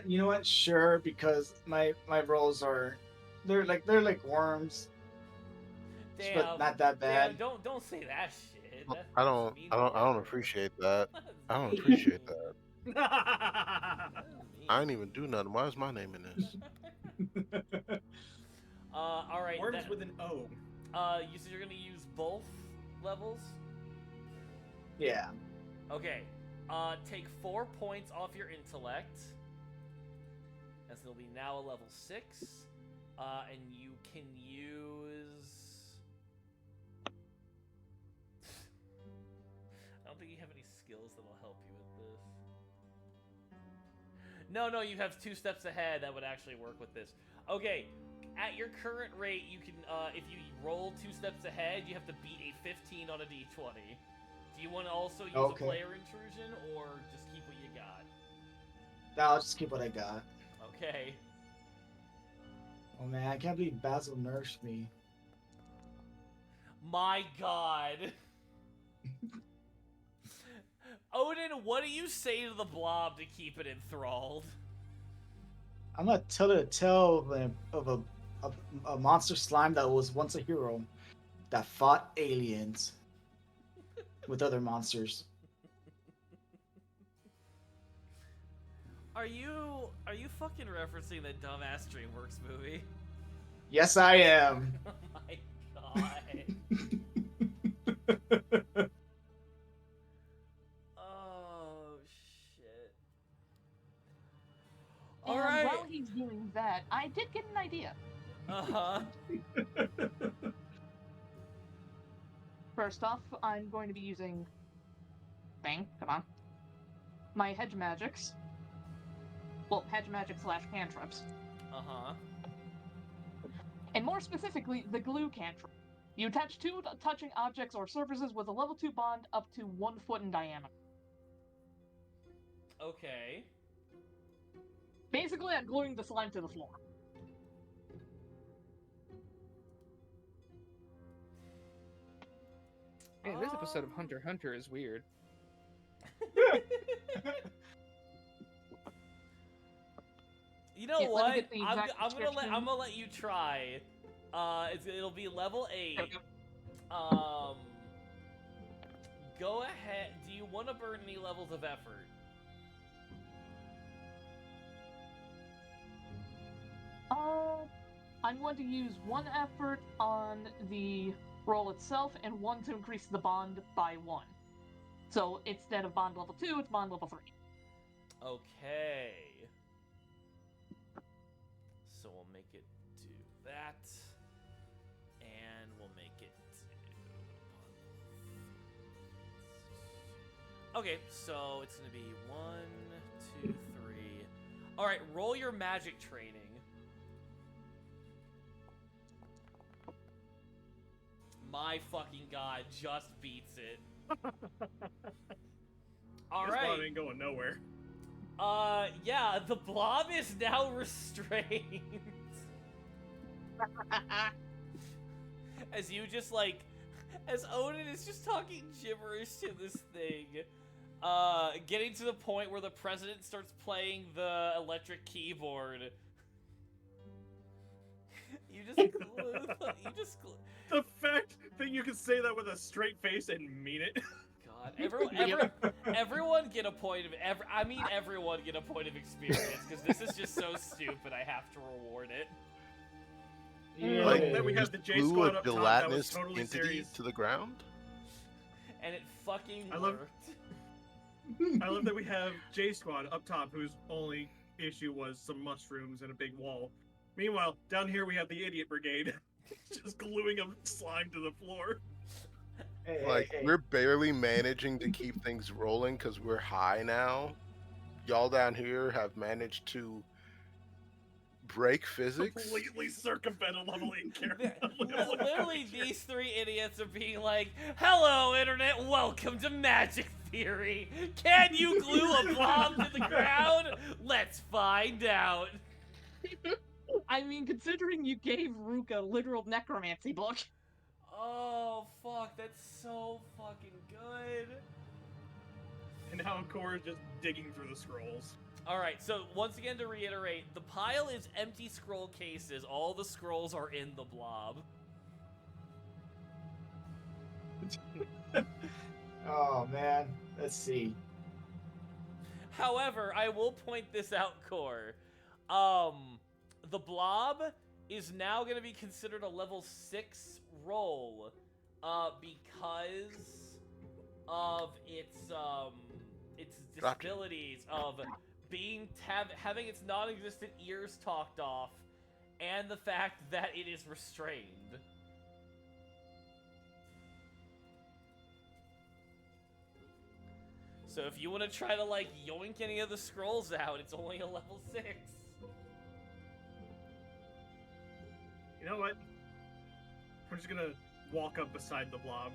You know what? Sure, because my rolls are, they're like worms, Damn. but not that bad. Damn, don't say that shit. That's I don't mean I don't to appreciate that. I don't me. appreciate that. That's I mean. ain't even do nothing. Why is my name in this? All right. Worms then, with an O. you said you're going to use both levels? Yeah. Okay. Take 4 points off your intellect. As it'll be now a level 6. And you can use... I don't think you have any skills that'll help you with this. No, you have 2 steps ahead that would actually work with this. Okay, at your current rate, you can, if you roll 2 steps ahead, you have to beat a 15 on a d20. Do you want to also use a player intrusion, or just keep what you got? No, I'll just keep what I got. Okay. Oh man, I can't believe Basil nursed me. My god. Odin, what do you say to the blob to keep it enthralled? I'm gonna tell it a tale of a monster slime that was once a hero that fought aliens with other monsters. Are you fucking referencing that dumbass DreamWorks movie? Yes, I am. Oh my god. Oh shit. All And right. while he's doing that, I did get an idea. Uh-huh. First off, I'm going to be using... Bang, come on. My hedge magics. Well, hedge magic / cantrips. Uh-huh. And more specifically, the glue cantrip. You attach 2 touching objects or surfaces with a level 2 bond up to 1 foot in diameter. Okay. Basically, I'm gluing the slime to the floor. Man, this episode of Hunter x Hunter is weird. You know Yeah, let me what? get the exact I'm gonna description. let you try. It'll be level 8. There we go. Go ahead. Do you want to burn any levels of effort? I'm going to use 1 effort on the roll itself and 1 to increase the bond by 1. So instead of bond level 2, it's bond level 3. Okay. So we'll make it do that. And we'll make it do... Okay, so it's going to be 1, 2, 3. Alright, roll your magic training. My fucking god, just beats it. Alright. This ain't going nowhere. Yeah, the blob is now restrained. As you just, like, as Odin is just talking gibberish to this thing, getting to the point where the president starts playing the electric keyboard. You just glue. The fact that you can say that with a straight face and mean it. God, everyone get a point of everyone get a point of experience because this is just so stupid. I have to reward it. Yeah. Like, Then we you have the J glue squad a up top. That was gelatinous totally entity serious. to the ground. And it fucking I love- worked. I love that we have J squad up top, whose only issue was some mushrooms and a big wall. Meanwhile, down here we have the idiot brigade, just gluing a slime to the floor. Hey, Like, hey, hey. we're barely managing to keep things rolling because we're high now. Y'all down here have managed to break physics. Completely circumvent a level 8 character. Literally, these 3 idiots are being like, "Hello, internet. Welcome to Magic Theory. Can you glue a blob to the ground? Let's find out." I mean, considering you gave Rook a literal necromancy book. Oh fuck, that's so fucking good. And now Core is just digging through the scrolls. Alright, so once again to reiterate, the pile is empty scroll cases. All the scrolls are in the blob. Oh man, let's see. However, I will point this out, Core. The blob is now going to be considered a level 6 roll, because of its disabilities of having its non-existent ears talked off, and the fact that it is restrained. So if you want to try to, like, yoink any of the scrolls out, it's only a level 6. You know what? I'm just gonna walk up beside the blob,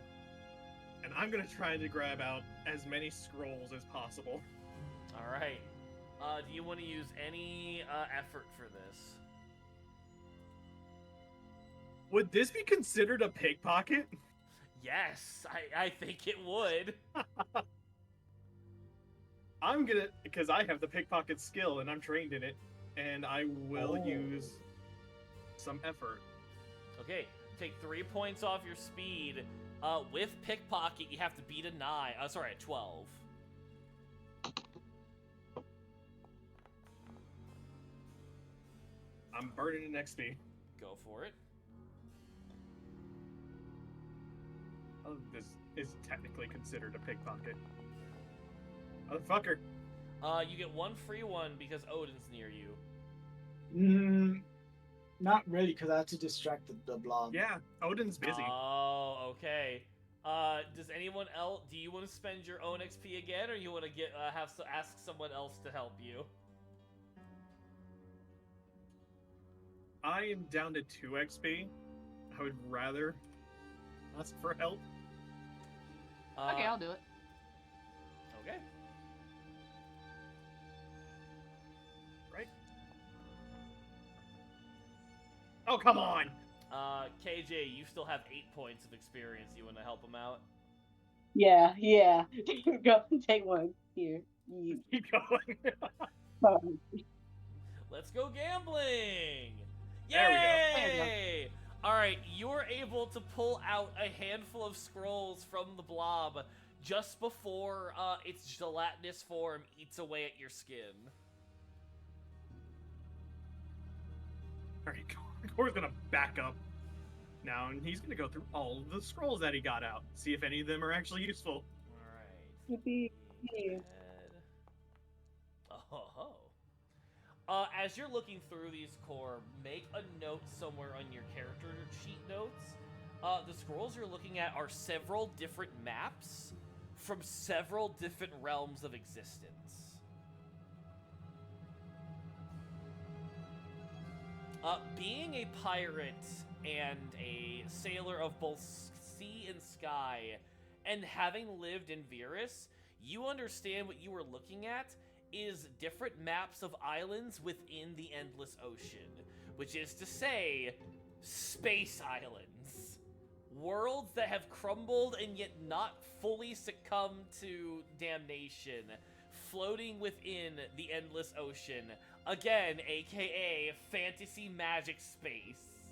and I'm gonna try to grab out as many scrolls as possible. Alright. Do you want to use any effort for this? Would this be considered a pickpocket? Yes, I think it would. I'm gonna, because I have the pickpocket skill and I'm trained in it, and I will use some effort. Okay, take 3 points off your speed. With pickpocket, you have to beat a 9. Sorry, a 12. I'm burning an XP. Go for it. Oh, this is technically considered a pickpocket. Motherfucker. You get one free one because Odin's near you. Not really, because I have to distract the blob. Yeah, Odin's busy. Oh, okay. Does anyone else? Do you want to spend your own XP again, or you want to ask someone else to help you? I am down to 2 XP. I would rather ask for help. Okay, I'll do it. Okay. Right? Oh, come on! KJ, you still have 8 points of experience. You want to help him out? Yeah. Go take one. Here. Keep going. Let's go gambling! Yay! There we go. There you go. Alright, you're able to pull out a handful of scrolls from the blob just before its gelatinous form eats away at your skin. Alright, Core's gonna back up now, and he's gonna go through all of the scrolls that he got out, see if any of them are actually useful. Alright. Yippee. Oh. As you're looking through these, Core, make a note somewhere on your character sheet notes. The scrolls you're looking at are several different maps from several different realms of existence. Being a pirate and a sailor of both sea and sky, and having lived in Virus, you understand what you were looking at is different maps of islands within the Endless Ocean, which is to say, space islands. Worlds that have crumbled and yet not fully succumbed to damnation, floating within the Endless Ocean. Again, aka fantasy magic space.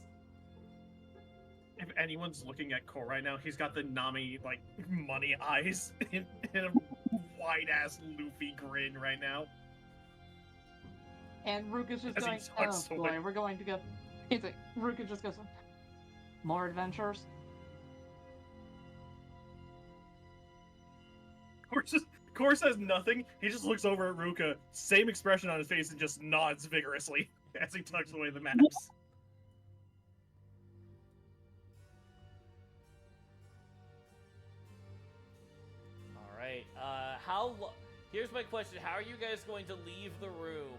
If anyone's looking at Core right now, he's got the Nami, like, money eyes in a wide-ass Luffy grin right now. And Rook is just As he going, talks oh so boy, much. we're going to go. He's like, Rook just goes, more adventures? Core says nothing. He just looks over at Ruka, same expression on his face, and just nods vigorously as he tucks away the maps. Alright, here's my question. How are you guys going to leave the room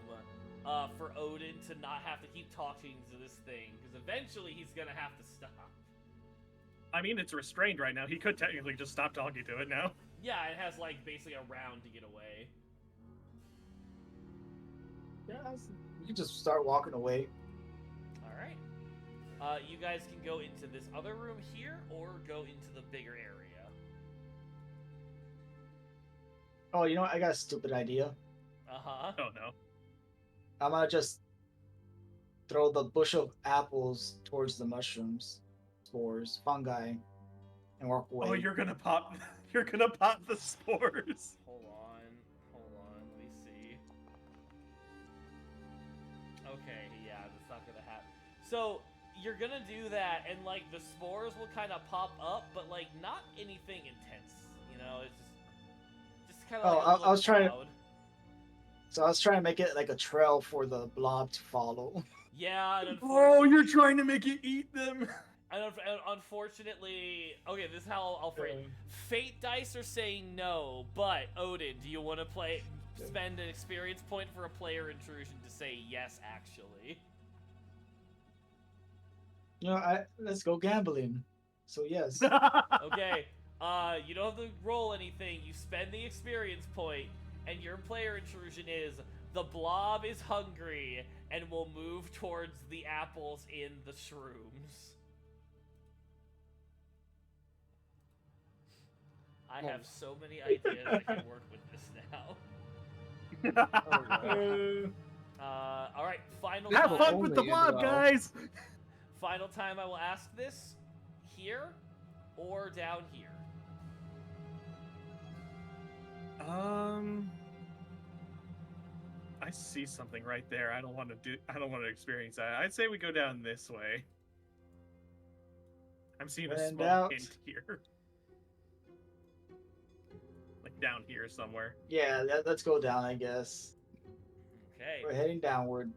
for Odin to not have to keep talking to this thing? Because eventually he's gonna have to stop. I mean, it's restrained right now. He could technically just stop talking to it now. Yeah, it has, like, basically a round to get away. Yeah, you can just start walking away. Alright. You guys can go into this other room here, or go into the bigger area. Oh, you know what? I got a stupid idea. Uh-huh. Oh no. I'm gonna just throw the bush of apples towards the mushrooms, spores, fungi, and walk away. Oh, you're gonna pop the spores. Hold on, let me see. Okay, yeah, that's not gonna happen. So, you're gonna do that, and, like, the spores will kind of pop up, but, like, not anything intense, you know? It's just kind of like a I was trying to. cloud. So I was trying to make it like a trail for the blob to follow. Yeah, and Oh, you're trying to make it eat them. and unfortunately, okay, this is how I'll phrase it. Fate dice are saying no, but Odin, do you want to spend an experience point for a player intrusion to say yes, actually? You know, let's go gambling. So yes. Okay, you don't have to roll anything. You spend the experience point, and your player intrusion is the blob is hungry and will move towards the apples in the shrooms. I have so many ideas I can work with this now. All right, final Have time. fun with the Only blob, well. guys. Final time I will ask this: here or down here? I see something right there. I don't want to experience that. I'd say we go down this way. I'm seeing a When in small doubt. hint here. Like down here somewhere. Yeah, let's go down, I guess. Okay. We're heading downward.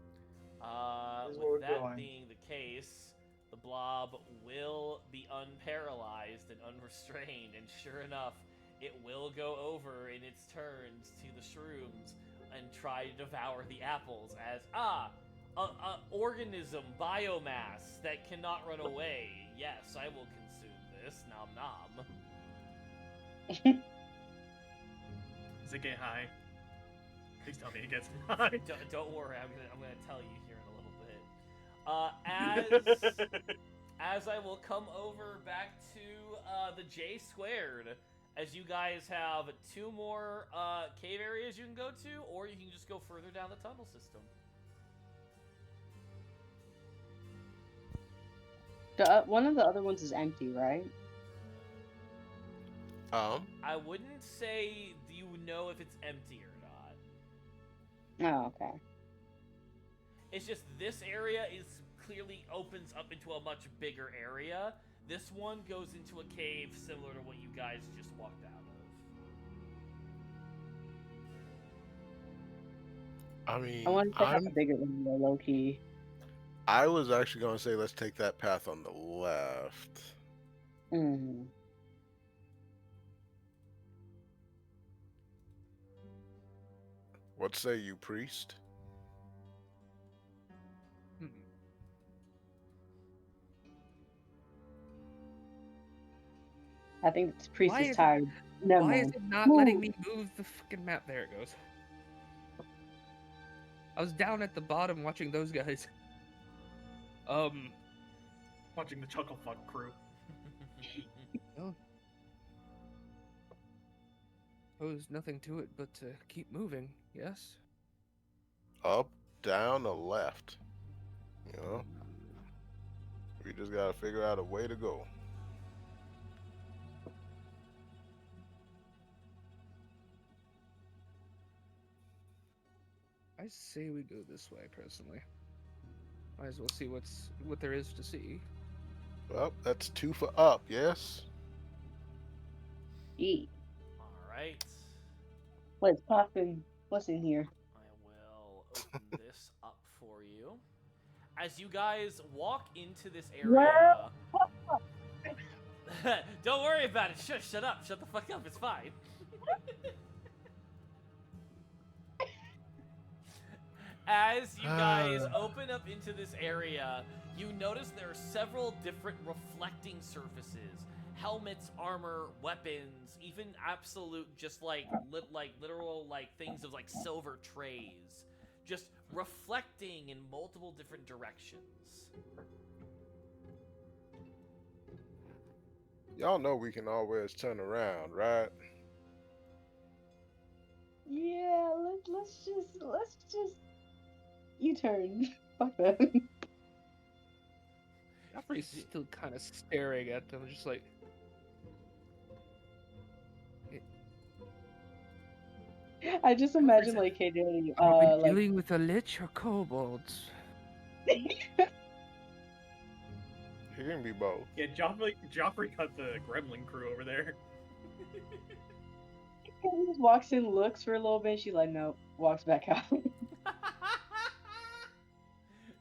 This is where we're With that going. being the case, the blob will be unparalyzed and unrestrained, and sure enough, it will go over in its turns to the shrooms and try to devour the apples as a organism biomass that cannot run away. Yes, I will consume this. Nom nom. Does it get high? Please tell me it gets high. Don't worry, I'm gonna tell you here in a little bit. As I will come over back to the J squared, as you guys have 2 more cave areas you can go to, or you can just go further down the tunnel system. One of the other ones is empty, right? I wouldn't say you know if it's empty or not. Oh, okay. It's just this area is clearly opens up into a much bigger area. This one goes into a cave similar to what you guys just walked out of. I mean, I want to check out the bigger area, low key. I was actually going to say let's take that path on the left. Mm. What say you, priest? I think the priest Why is is it- tired. Never Why is mind. it not letting me move the fucking map? There it goes. I was down at the bottom watching those guys. Watching the Chuckle Fuck crew. Oh. There's nothing to it but to keep moving, yes? Up, down, or left? You know? We just gotta figure out a way to go. I say we go this way, personally. Might as well see what there is to see. Well, that's 2 for up, yes? Eat. Alright. What's popping? What's in here? I will open this up for you. As you guys walk into this area... Don't worry about it. Shut up. Shut the fuck up. It's fine. As you guys open up into this area, you notice there are several different reflecting surfaces. Helmets, armor, weapons, even absolute just literal things of silver trays. Just reflecting in multiple different directions. Y'all know we can always turn around, right? Yeah, let's just U-turn. Fuck that. Joffrey's still kind of staring at them, just like... I just imagine KJ, Are we dealing with a lich or kobolds? He can be both. Yeah, Joffrey got the gremlin crew over there. He just walks in, looks for a little bit. She's like, nope. Walks back out.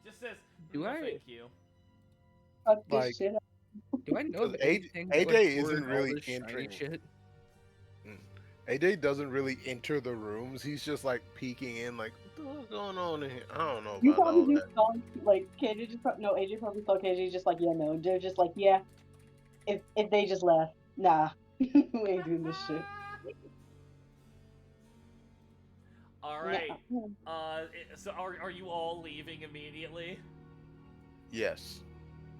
Just says, Do "No, I- thank you." Fuck this Like- shit. Do I know 'Cause that AJ anything isn't toward all really this shiny entering. shit? AJ doesn't really enter the rooms. He's just peeking in, what the hell's going on in here? I don't know You about all probably that. just saw, KJ just no, AJ probably saw KJ just yeah, no. They're just yeah. If they just left, nah. We ain't doing this shit. All right. Nah. So are you all leaving immediately? Yes.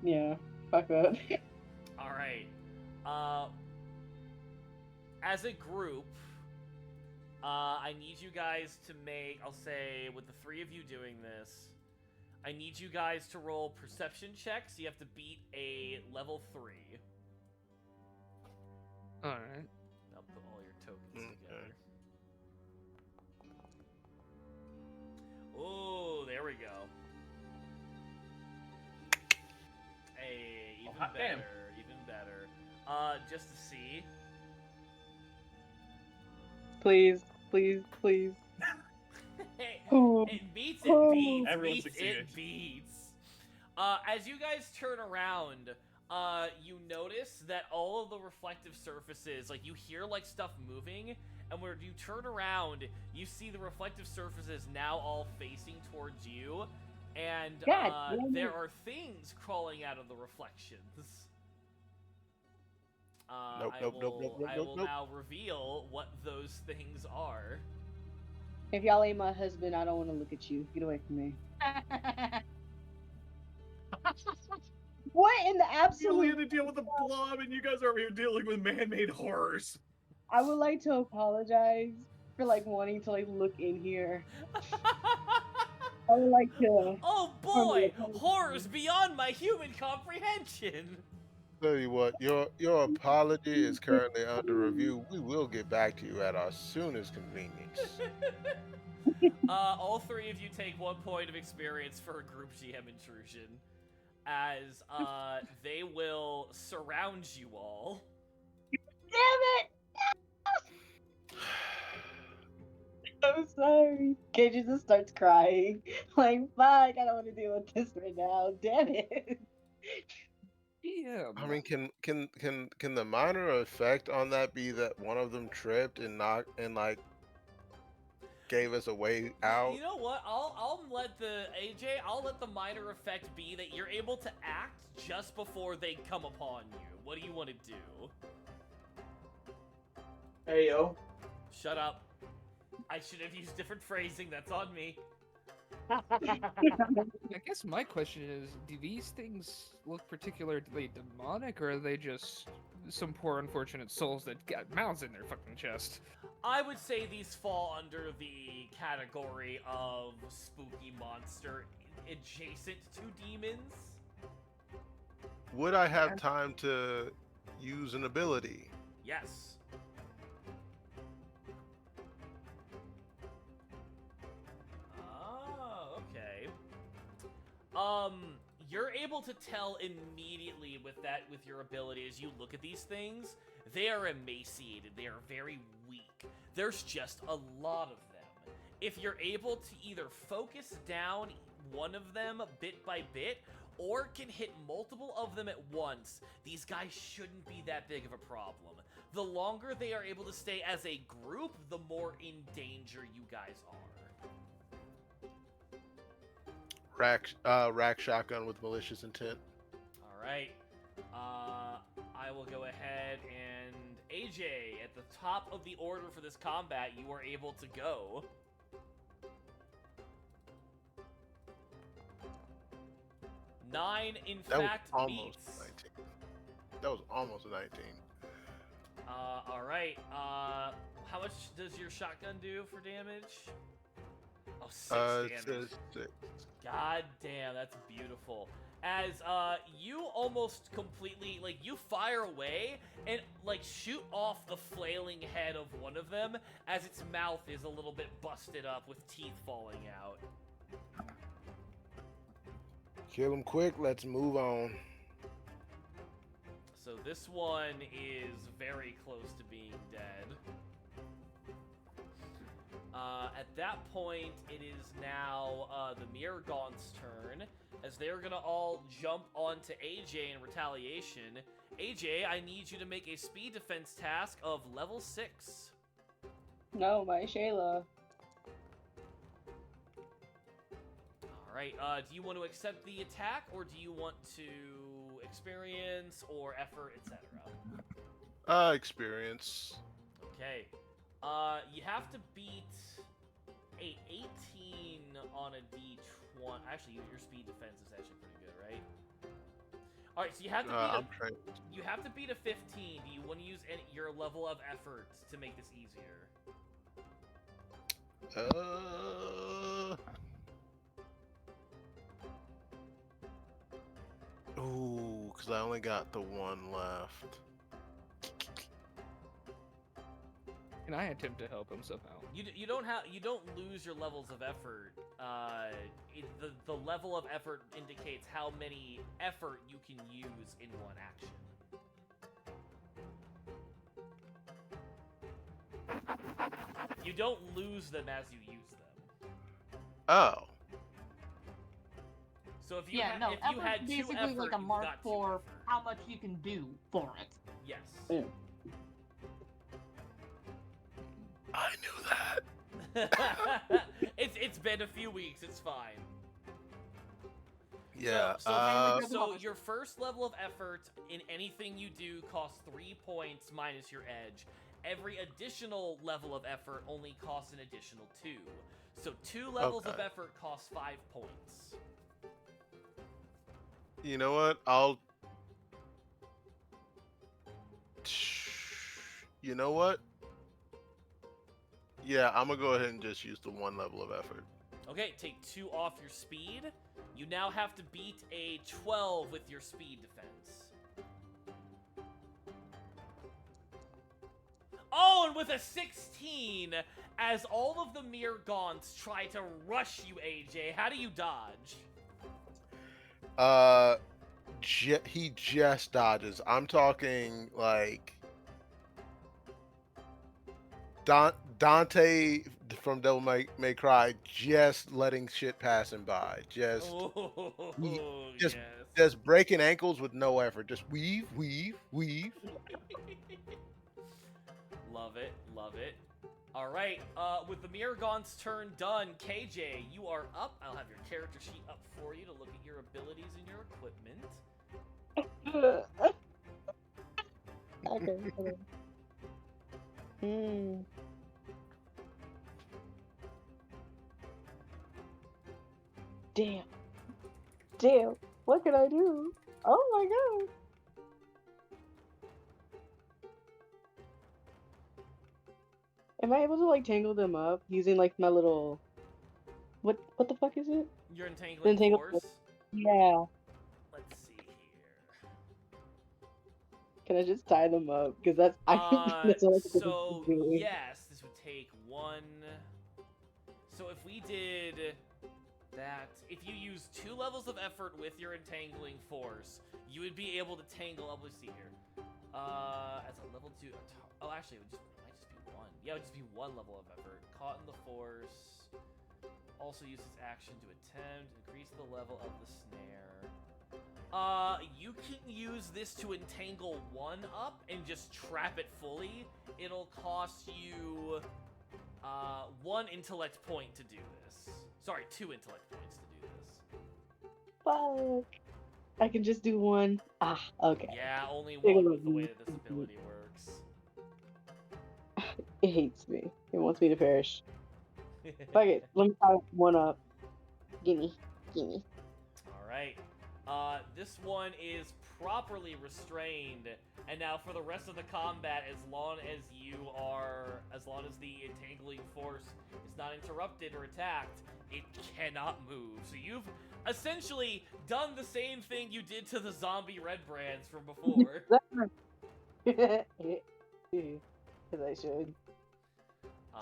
Yeah. Fuck up. All right. As a group, I need you guys to make, I'll say, with the 3 of you doing this, I need you guys to roll perception checks. You have to beat a level 3. Alright. I'll put all your tokens Okay. together. Hot damn. Even better. Just to see. Please, please, please. Oh, It beats, oh. Everyone beats, succeeded. it beats. As you guys turn around, you notice that all of the reflective surfaces, like you hear like stuff moving, and when you turn around, you see the reflective surfaces now all facing towards you, and God damn there it. are things crawling out of the reflections. Nope, I nope, nope, will, nope, nope, I nope, will nope. now reveal what those things are. If y'all ain't my husband, I don't want to look at you. Get away from me. What in the You only absolute? had to deal with the blob, and you guys are over here dealing with man-made horrors. I would like to apologize for like wanting to like look in here. I would like to. Oh formally boy, apologize. horrors beyond my human comprehension. Tell you what, your apology is currently under review. We will get back to you at our soonest convenience. All three of you take 1 point of experience for a group GM intrusion, as they will surround you all. Damn it! I'm sorry. Gage just starts crying. Like, fuck, I don't want to deal with this right now. Damn it. Yeah. I mean, can the minor effect on that be that one of them tripped and knocked and like gave us a way out? You know what? I'll let the AJ. I'll let the minor effect be that you're able to act just before they come upon you. What do you want to do? Hey yo. Shut up. I should have used different phrasing. That's on me. I guess my question is, do these things look particularly demonic, or are they just some poor unfortunate souls that got mouths in their fucking chest? I would say these fall under the category of spooky monster adjacent to demons. Would I have time to use an ability? Yes. Oh, okay. You're able to tell immediately with your ability as you look at these things, they are emaciated, they are very weak. There's just a lot of them. If you're able to either focus down one of them bit by bit, or can hit multiple of them at once, these guys shouldn't be that big of a problem. The longer they are able to stay as a group, the more in danger you guys are. Rack shotgun with malicious intent. All right. I will go ahead and AJ, at the top of the order for this combat, you are able to go. Nine, in That was fact, almost beats. 19. That was almost a 19. All right. How much does your shotgun do for damage? Oh, 6 It damage. says 6. God damn, that's beautiful. As you almost completely, like, you fire away and like shoot off the flailing head of one of them as its mouth is a little bit busted up with teeth falling out. Kill him quick. Let's move on. So this one is very close to being dead. At that point, it is now the Mirgaunt's turn, as they're gonna all jump onto AJ in retaliation. AJ, I need you to make a speed defense task of level 6. No, my Shayla. Alright, do you want to accept the attack, or do you want to experience, or effort, etc.? Experience. Okay. You have to beat a 18 on a D20. Actually, your speed defense is actually pretty good, right? All right, so you have to beat I'm trained. you have to beat a 15. Do you want to use your level of effort to make this easier? Ooh, because I only got the one left. Can I attempt to help him somehow? You don't lose your levels of effort. The level of effort indicates how many effort you can use in one action. You don't lose them as you use them. Oh. So if you Yeah, no, if you effort's had two basically effort, like a you've mark got two for effort. how much you can do for it. Yes. Yeah. I knew that. It's been a few weeks. It's fine. Yeah. So your first level of effort in anything you do costs 3 points minus your edge. Every additional level of effort only costs an additional 2. So 2 levels of Okay. effort costs 5 points. You know what? I'll. You know what? Yeah, I'm gonna go ahead and just use the 1 level of effort. Okay, take 2 off your speed. You now have to beat a 12 with your speed defense. Oh, and with a 16, as all of the mere gaunts try to rush you, AJ, how do you dodge? He just dodges. I'm talking like Dante from Devil May Cry, just letting shit pass him by. Oh, just- yes. Just breaking ankles with no effort. Just weave. Love it, love it. All right, with the Miragons turn done, KJ, you are up. I'll have your character sheet up for you to look at your abilities and your equipment. Okay. Damn. What can I do? Oh my god. Am I able to like tangle them up using like my little what the fuck is it? Your entangling Entangle- force. Yeah. Let's see here. Can I just tie them up? Because that's that's all I can So do. yes, this would take 1. So if we did that, if you use 2 levels of effort with your entangling force, you would be able to tangle up. Let's see here. As a level 2. Oh, actually, it might just be 1. Yeah, it would just be 1 level of effort. Caught in the force. Also use its action to attempt increase the level of the snare. You can use this to entangle 1 up and just trap it fully. It'll cost you 1 intellect point to do this. Sorry, 2 intellect points to do this. Fuck. I can just do 1. Ah, okay. Yeah, only 1 with the way that this ability works. It hates me. It wants me to perish. Fuck it. Let me tie 1 up. Gimme. Alright. This one is properly restrained, and now for the rest of the combat, as long as the entangling force is not interrupted or attacked, it cannot move. So you've essentially done the same thing you did to the zombie red brands from before. As I should.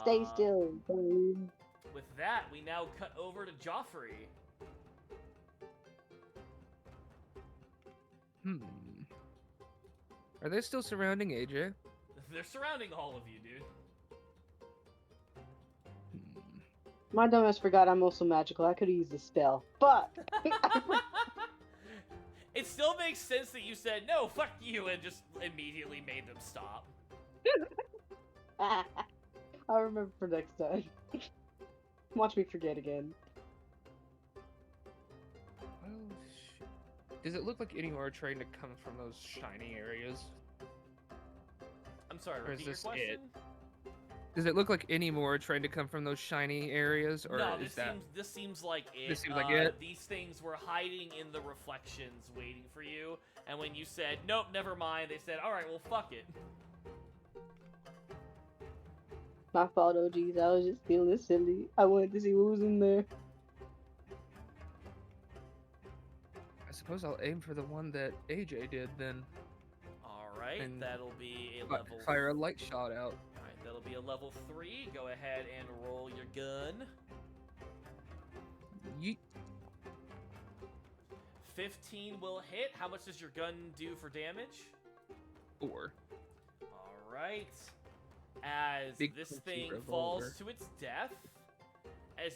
Stay still, babe. With that, we now cut over to Joffrey. Are they still surrounding AJ? They're surrounding all of you, dude. My dumbass forgot I'm also magical. I could have used a spell. Fuck! It still makes sense that you said, no, fuck you, and just immediately made them stop. I'll remember for next time. Watch me forget again. Well, does it look like any more are trying to come from those shiny areas? I'm sorry, Or is repeat your this question? it? Does it look like any more are trying to come from those shiny areas, or No, is that? this seems like it. This seems like it? These things were hiding in the reflections, waiting for you. And when you said, nope, never mind, they said, all right, well, fuck it. My fault, OGs. I was just feeling silly. I wanted to see what was in there. I suppose I'll aim for the one that AJ did then. All right, And that'll be a Fi- level. Fire a light shot out. All right, that'll That'll be a level 3. Go ahead and roll your gun. Yeet. 15 will hit. How much does your gun do for damage? 4. All right. As Big this punchy thing revolver. falls to its death, as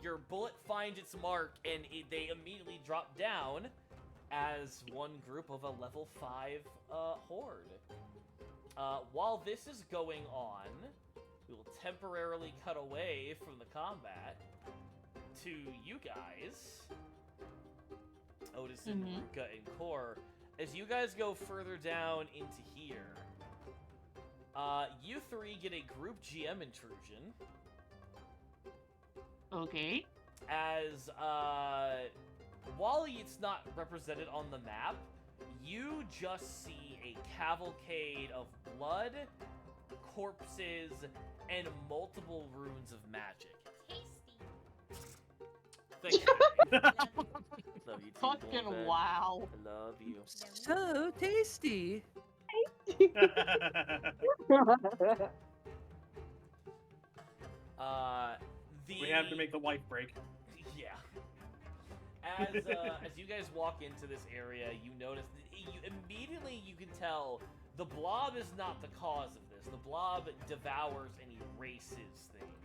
your bullet finds its mark and they immediately drop down as one group of a level 5 horde. While this is going on, we will temporarily cut away from the combat to you guys, Otis and Ruka and Core. As you guys go further down into here, you three get a group GM intrusion. Okay. As, while it's not represented on the map, you just see a cavalcade of blood, corpses, and multiple runes of magic. Tasty. Thank you. Love you too, Fucking Blowback. wow. I love you. So tasty. We have to make the wife break. Yeah. As you guys walk into this area, you notice immediately you can tell the blob is not the cause of this. The blob devours and erases things.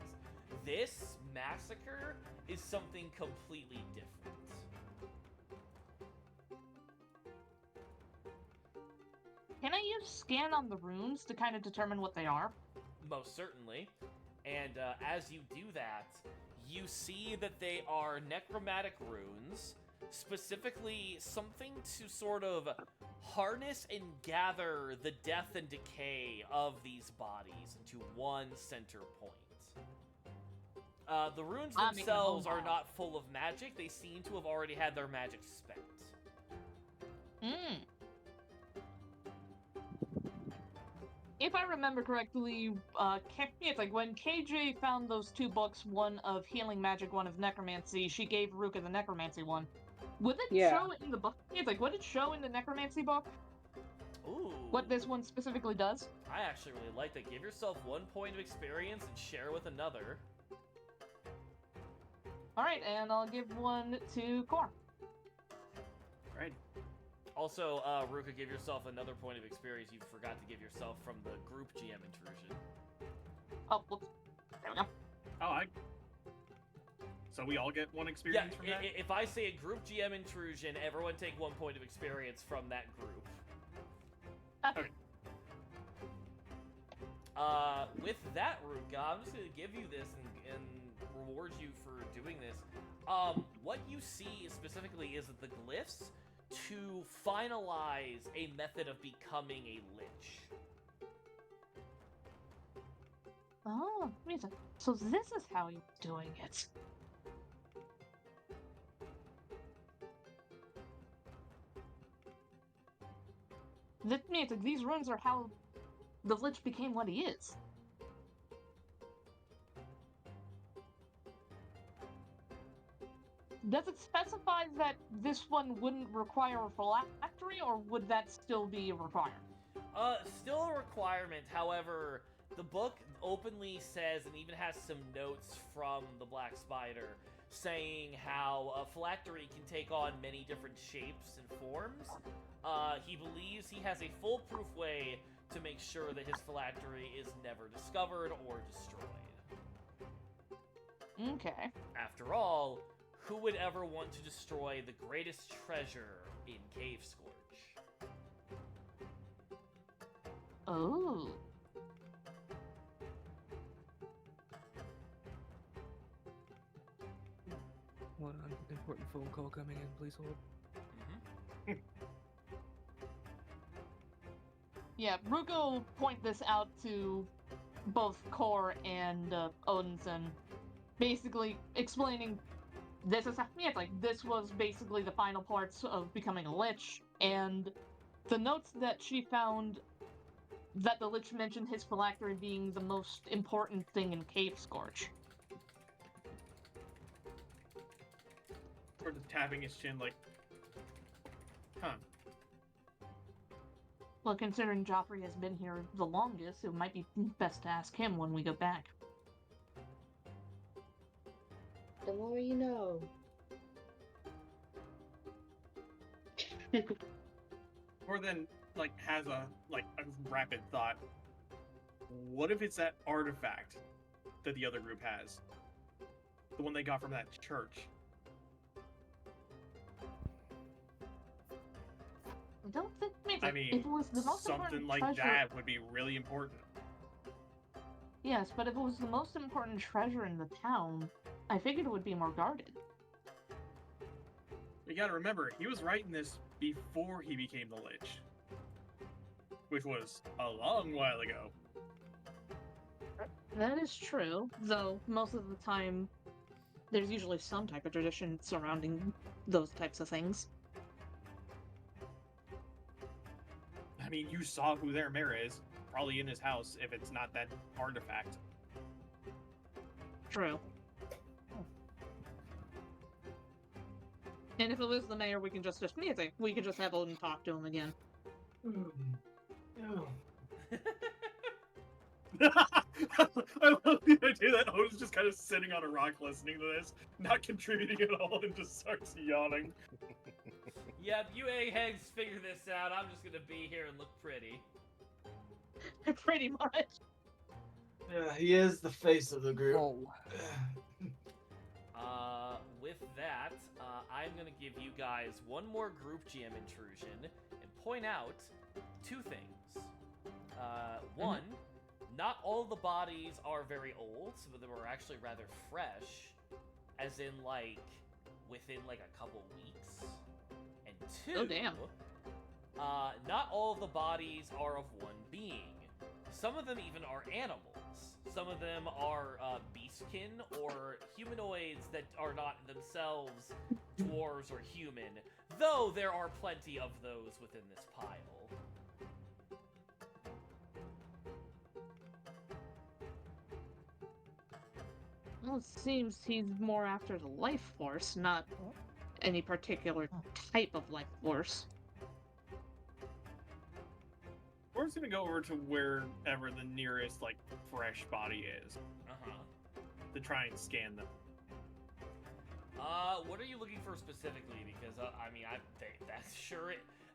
This massacre is something completely different. Can I use scan on the runes to kind of determine what they are? Most certainly. And as you do that, you see that they are necromantic runes, specifically something to sort of harness and gather the death and decay of these bodies into one center point. The runes I'm making a themselves home are pile. not full of magic. They seem to have already had their magic spent. If I remember correctly, it's like when KJ found those 2 books, one of healing magic, one of necromancy, she gave Ruka the necromancy one. Would it Yeah. show it in the book? It's like, would it show in the necromancy book Ooh. what this one specifically does? I actually really like that. Give yourself 1 point of experience and share with another. Alright, and I'll give one to Core. Right. Also, Ruka, give yourself another point of experience you forgot to give yourself from the group GM intrusion. Oh, whoops. There we go. Oh, So we all get 1 experience from that? If I say a group GM intrusion, everyone take 1 point of experience from that group. Okay. With that, Ruka, I'm just gonna give you this and reward you for doing this. What you see specifically is that the glyphs to finalize a method of becoming a lich. Oh, music. So this is how you're doing it. That means like, these runes are how the Lich became what he is. Does it specify that this one wouldn't require a phylactery, or would that still be required? Still a requirement. However, the book openly says, and even has some notes from the Black Spider, saying how a phylactery can take on many different shapes and forms. He believes he has a foolproof way to make sure that his phylactery is never discovered or destroyed. Okay. After all, who would ever want to destroy the greatest treasure in Cave Scorch? Oh. Hold on, important phone call coming in. Please hold. Yeah, Ruka will point this out to both Core and Odinson, basically explaining this is it's like this was basically the final parts of becoming a Lich, and the notes that she found that the Lich mentioned his phylactery being the most important thing in Cave Scorch. Sort of tapping his chin like, huh. Well, considering Joffrey has been here the longest, it might be best to ask him when we go back. The more you know. Or then, like, has a rapid thought. What if it's that artifact that the other group has? The one they got from that church. I don't think maybe I if mean, it was the most something important like treasure. that would be really important. Yes, but if it was the most important treasure in the town, I figured it would be more guarded. You gotta remember, he was writing this before he became the Lich. Which was a long while ago. That is true, though most of the time there's usually some type of tradition surrounding those types of things. I mean, you saw who their mayor is. Probably in his house, if it's not that artifact. True. And if it was the mayor, we can just we can just have Odin talk to him again. Oh. I love the idea that Odin's just kind of sitting on a rock listening to this, not contributing at all, and just starts yawning. Yep, you eggheads figure this out. I'm just gonna be here and look pretty. Pretty much. Yeah, he is the face of the group. Oh, With that, I'm gonna give you guys one more group GM intrusion and point out two things. One, not all the bodies are very old. Some of them are actually rather fresh, as in within a couple weeks. And two, Oh, damn. not all of the bodies are of one being. Some of them even are animals. Some of them are beastkin or humanoids that are not themselves dwarves or human, though there are plenty of those within this pile. Well, it seems he's more after the life force, not any particular type of life force. We're just gonna go over to wherever the nearest, fresh body is, to try and scan them. What are you looking for specifically? Because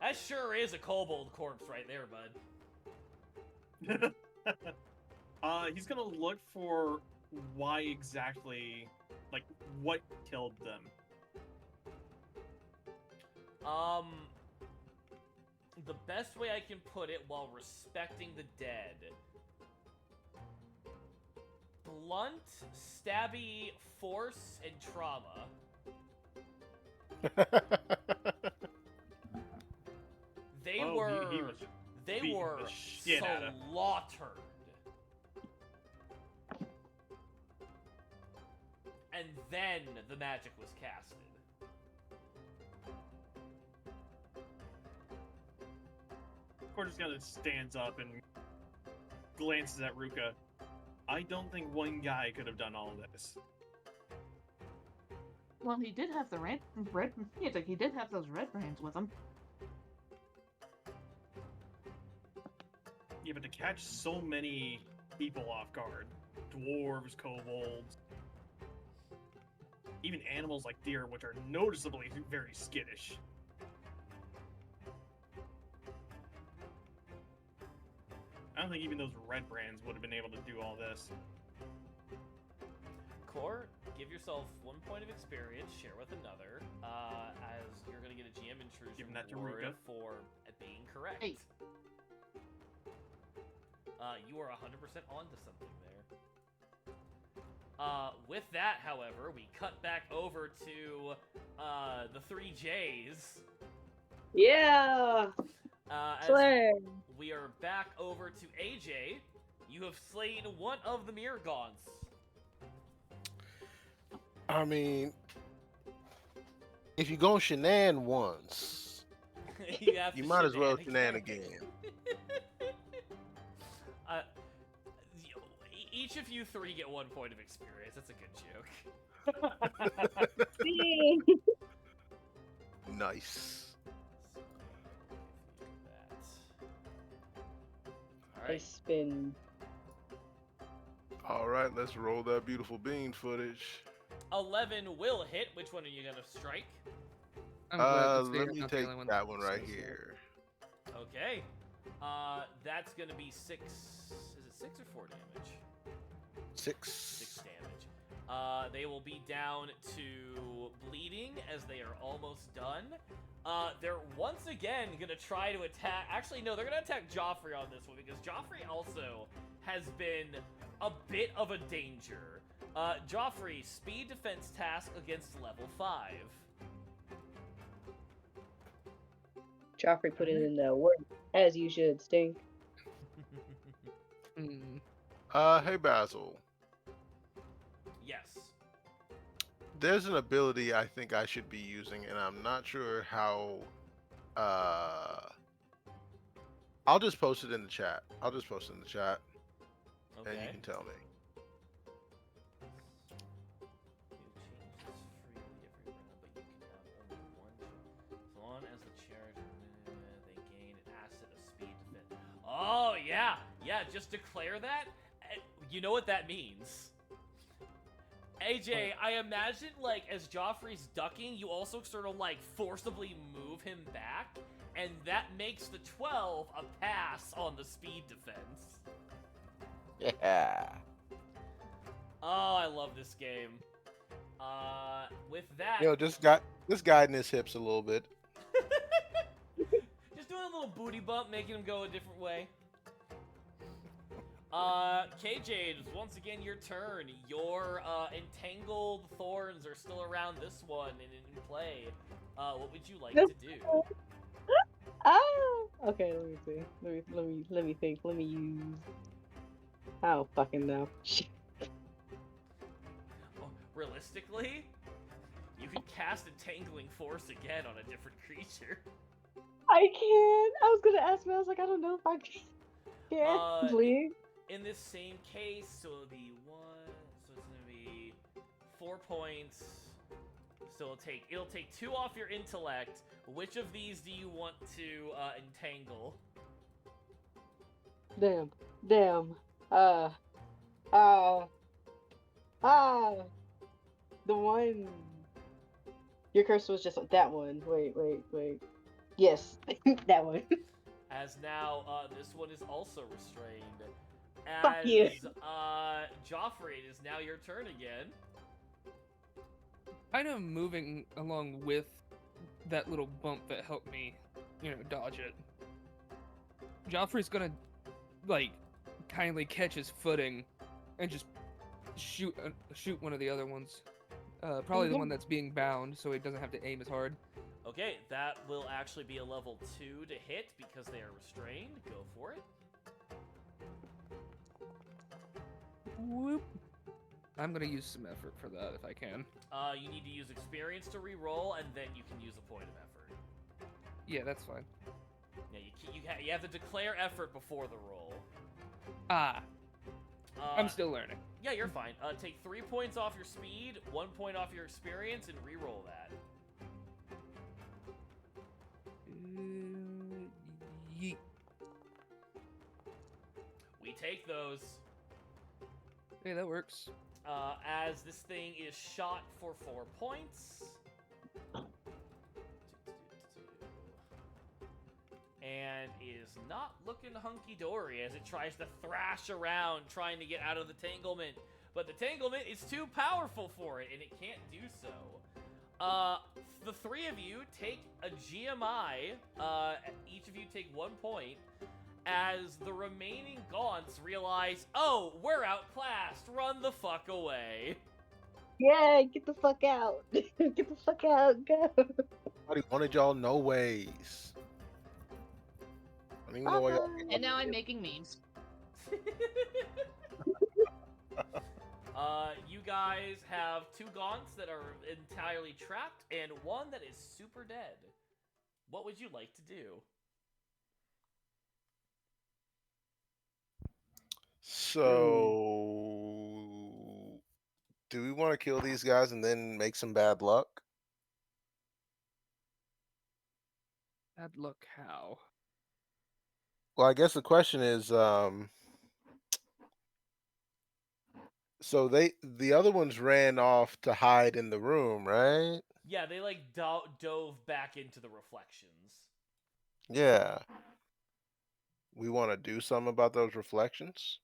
that sure is a kobold corpse right there, bud. He's gonna look for why exactly, what killed them. The best way I can put it while respecting the dead. Blunt, stabby, force, and trauma. They Oh, were he was they beating were the shit out of- slaughtered. And then the magic was casted. Core just kind of stands up and glances at Ruka. I don't think one guy could have done all of this. Well, he did have the red. He did have those red brains with him. Yeah, but to catch so many people off guard, dwarves, kobolds, even animals like deer, which are noticeably very skittish. I don't think even those red brands would have been able to do all this. Core, give yourself 1 point of experience, share with another, as you're going to get a GM intrusion Giving that to reward Ruka. for being correct. Hey. You are 100% onto something there. With that, however, we cut back over to the 3 J's. Yeah. As Slay. we are back over to AJ. You have slain one of the Mirgons. I mean, if you go shenan once, you have you to might as well shenan shenan again. uh, each of you 3 get 1 point of experience. That's a good joke. Nice. I right. spin. All right, let's roll that beautiful bean footage. 11 will hit. Which one are you gonna strike? I'm glad to see Let I'm me not the take only one that one right says that. here. Okay. That's gonna be 6. Is it 6 or 4 damage? 6 6. damage. They will be down to bleeding as they are almost done. They're once again gonna try to attack. Actually, no, they're gonna attack Joffrey on this one because Joffrey also has been a bit of a danger. Joffrey, speed defense task against level 5. Joffrey put it in the work as you should, Stink. Hmm. Hey Basil. Yes. There's an ability I think I should be using, and I'm not sure how. I'll just post it in the chat. And you Okay. can tell me. As long as the charge they gain an asset of speed defense. Oh yeah, just declare that. You know what that means. AJ, I imagine like as Joffrey's ducking, you also sort of like forcibly move him back, and that makes the 12 a pass on the speed defense. Yeah. Oh, I love this game. With that, Yo, just got this guy in his hips a little bit. just doing a little booty bump, making him go a different way. KJ, it's once again your turn. Your entangled thorns are still around this one and in play. What would you like to do? Ah. Okay, let me see. Let me think. Let me use. I don't fucking know. Shit. Oh, realistically, you can cast Entangling Force again on a different creature. I can. I was gonna ask, but I was like, I don't know if I can. Please. In this same case, so it'll be 1. So it's gonna be 4 points. So it'll take 2 off your intellect. Which of these do you want to entangle? Damn. The one. Your curse was just that one. Wait. Yes, that one. As now, this one is also restrained. Fuck you. Joffrey, it is now your turn again. Kind of moving along with that little bump that helped me, dodge it. Joffrey's gonna, like, kindly catch his footing and just shoot one of the other ones. Probably the one that's being bound, so he doesn't have to aim as hard. Okay, that will actually be a level 2 to hit because they are restrained. Go for it. Whoop. I'm gonna use some effort for that if I can. You need to use experience to re-roll, and then you can use a point of effort. Yeah, that's fine. Yeah, you have to declare effort before the roll. I'm still learning. Yeah, you're fine. Take 3 points off your speed, 1 point off your experience, and re-roll that. Yeet. We take those. Hey, that works. As this thing is shot for 4 points. And is not looking hunky-dory as it tries to thrash around trying to get out of the tanglement. But the tanglement is too powerful for it, and it can't do so. The 3 of you take a GMI. Each of you take 1 point. As the remaining Gaunts realize, oh, we're outclassed. Run the fuck away. Yeah, get the fuck out. Get the fuck out. Go. Nobody wanted y'all no ways. I don't even know why y'all. And now I'm making memes. You guys have 2 Gaunts that are entirely trapped and 1 that is super dead. What would you like to do? So, do we want to kill these guys and then make some bad luck? Bad luck how? Well, I guess the question is, so the other ones ran off to hide in the room, right? Yeah, they like dove back into the reflections. Yeah. We want to do something about those reflections.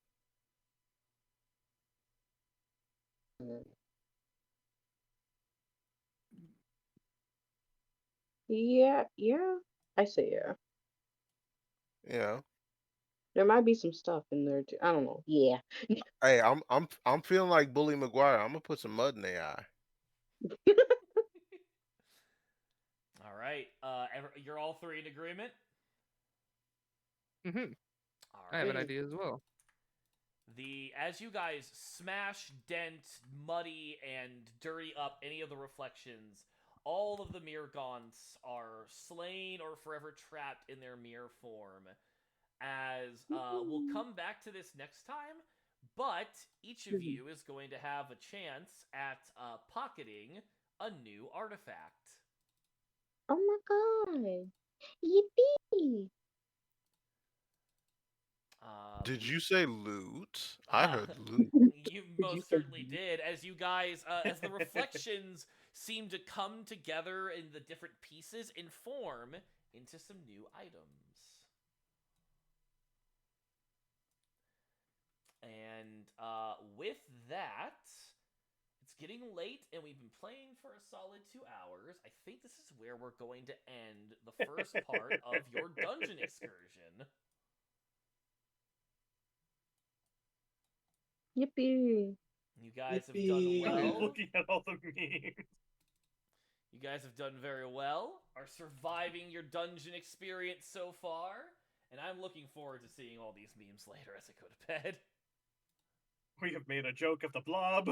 Yeah, yeah. I say yeah. Yeah. There might be some stuff in there too. I don't know. Yeah. Hey, I'm feeling like Bully McGuire. I'm gonna put some mud in their eye. All right. You're all three in agreement. Mm-hmm. All I have an right. idea as well. As you guys smash, dent, muddy, and dirty up any of the reflections, all of the Mirgons are slain or forever trapped in their mirror form. As we'll come back to this next time, but each of you is going to have a chance at pocketing a new artifact. Oh my god. Yippee. Did you say loot? I heard loot. You Did you most say certainly did. As you guys, as the reflections seem to come together in the different pieces and form into some new items. And with that, it's getting late and we've been playing for a solid 2 hours. I think this is where we're going to end the first part of your dungeon excursion. Yippee. You guys have done Yippee. I'm well. looking at all the memes. You guys have done very well, are surviving your dungeon experience so far, and I'm looking forward to seeing all these memes later as I go to bed. We have made a joke of the blob.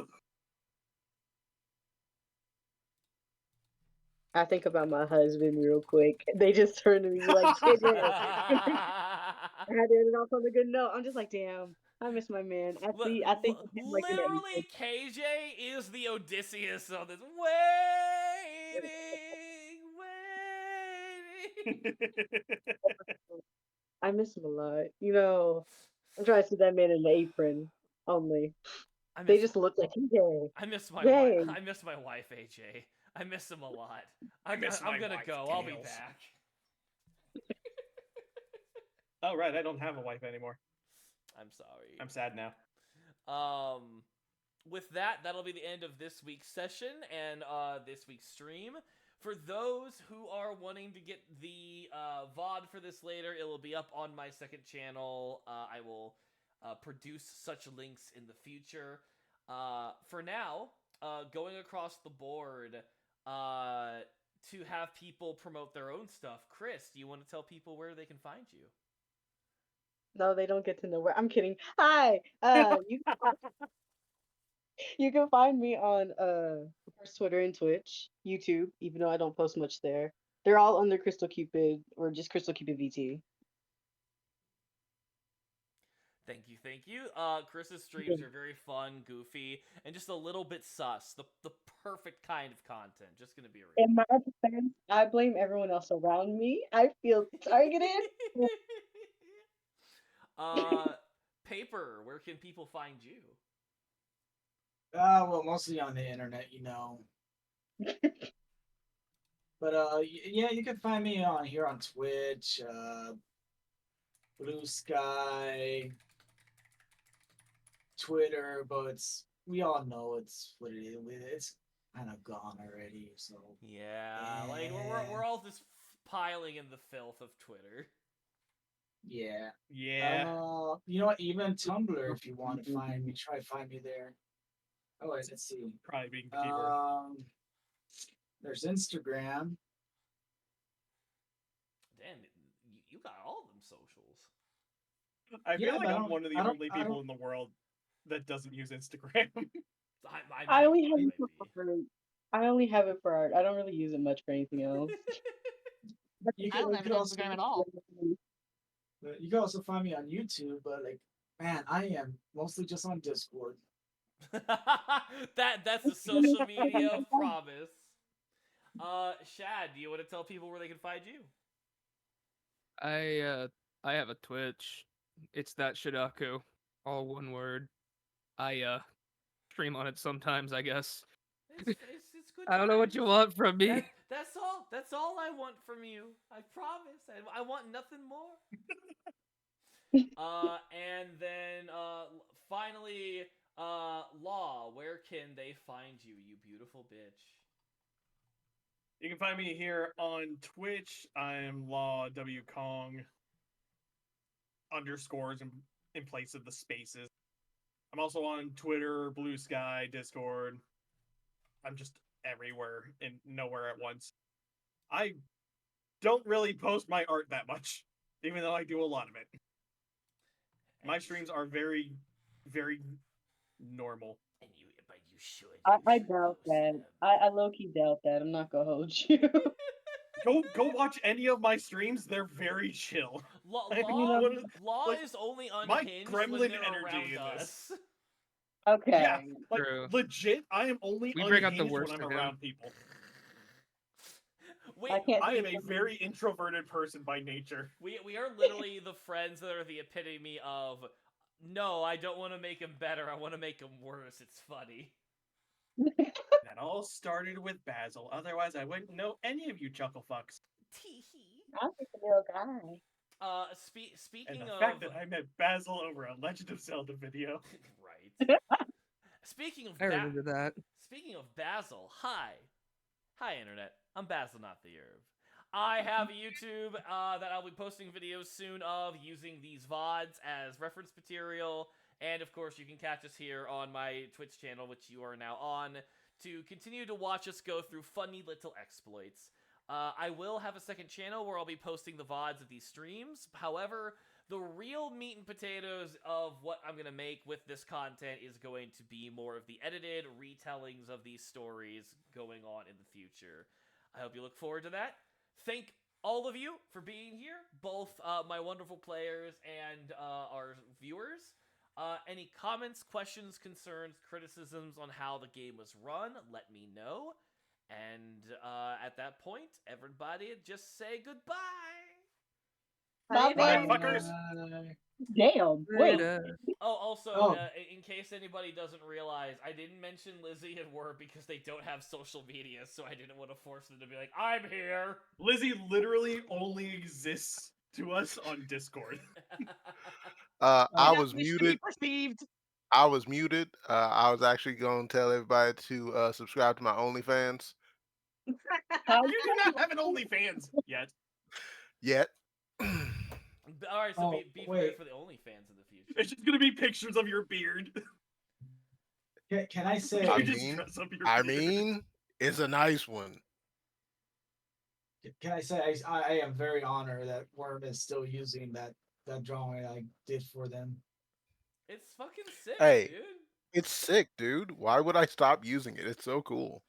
I think about my husband real quick. They just turn to me like, JJ. I had to end it off on a good note. I'm just like, damn, I miss my man. I think of him like in the Literally, KJ is the Odysseus of this. Waiting, waiting. I miss him a lot. You know, I'm trying to see that man in the apron only. I They miss, just look like, hey, I miss my wife. hey. I miss my wife, AJ. I miss him a lot. I miss I'm my gonna wife, go. I'll be Tails. back. Oh, right, I don't have a wife anymore. I'm sorry. I'm sad now. With that, that'll be the end of this week's session and this week's stream. For those who are wanting to get the VOD for this later, it will be up on my second channel. I will produce such links in the future. For now, going across the board to have people promote their own stuff. Chris, do you want to tell people where they can find you? No, they don't get to know where. I'm kidding. Hi. You can find me on of course Twitter and Twitch, YouTube, even though I don't post much there. They're all under Crystal Cupid or just Crystal Cupid VT. Thank you, thank you. Chris's streams are very fun, goofy, and just a little bit sus. The perfect kind of content. Just gonna be real. In my defense, I blame everyone else around me. I feel targeted. Paper, where can people find you? Well, mostly on the internet, you know. But yeah, you can find me on here on Twitch, Blue Sky, Twitter, but we all know it's what it is. It's kind of gone already. So Yeah, like we're all just piling in the filth of Twitter. yeah. Yeah. You know what? Even Tumblr, if you want to find me, try to find me there. Oh, wait, let's see. Probably being the keyword. There's Instagram. Damn, you got all of them socials. I feel Yeah, like but I I'm don't- one of the I don't- only I people don't- in the world that doesn't use Instagram. I only have might it for art. I only have it for art. I don't really use it much for anything else. You I don't can, have an Instagram at all. you can also find me on YouTube, but like, man, I am mostly just on Discord. That's the social media of promise. Shad, do you want to tell people where they can find you? I I have a Twitch. It's that Shidaku, all one word. I stream on it sometimes, I guess. It's good. I don't know what you want from me. That's all. That's all I want from you. I promise. I want nothing more. And then finally, Law. Where can they find you, you beautiful bitch? You can find me here on Twitch. I'm Law W Kong underscores in place of the spaces. I'm also on Twitter, Blue Sky, Discord. I'm just everywhere and nowhere at once. I don't really post my art that much, even though I do a lot of it. My streams are very, very normal. But you should. I doubt that. I low key doubt that. I'm not gonna hold you. Go watch any of my streams. They're very chill. Law like, is only my unhinged when gremlin they're energy around in us. this. Okay. Yeah, like True. legit, I am only We bring out unhinged the worst when I'm in him. around people. I can't I say am a something. very introverted person by nature. We are literally the friends that are the epitome of, no, I don't want to make him better. I want to make him worse. It's funny. That all started with Basil. Otherwise, I wouldn't know any of you chuckle fucks. Tee hee. I'm just a little guy. Speaking And the of fact that I met Basil over a Legend of Zelda video. right. Speaking of I remember that. Speaking of Basil, hi internet. I'm Basil, not the herb. I have a YouTube that I'll be posting videos soon of using these VODs as reference material, and of course you can catch us here on my Twitch channel, which you are now on, to continue to watch us go through funny little exploits. I will have a second channel where I'll be posting the VODs of these streams. However, the real meat and potatoes of what I'm going to make with this content is going to be more of the edited retellings of these stories going on in the future. I hope you look forward to that. Thank all of you for being here, both my wonderful players and our viewers. Any comments, questions, concerns, criticisms on how the game was run, let me know. And at that point, everybody just say goodbye. Bye, Bye, bye. fuckers! Damn. Wait. Later. Oh, also, Oh. In case anybody doesn't realize, I didn't mention Lizzie and Word because they don't have social media, so I didn't want to force them to be like, I'm here! Lizzie literally only exists to us on Discord. I That was wish to be muted. perceived. I was muted. I was actually going to tell everybody to subscribe to my OnlyFans. How You do not have an OnlyFans yet. Yet. Alright, so Oh, be prepared wait. for the OnlyFans in the future. It's just gonna be pictures of your beard. Can I say? You I just mean- dress up your I beard. mean, it's a nice one. Can I say I am very honored that Worm is still using that drawing I did for them. It's fucking sick, Hey. dude. It's sick, dude. Why would I stop using it? It's so cool.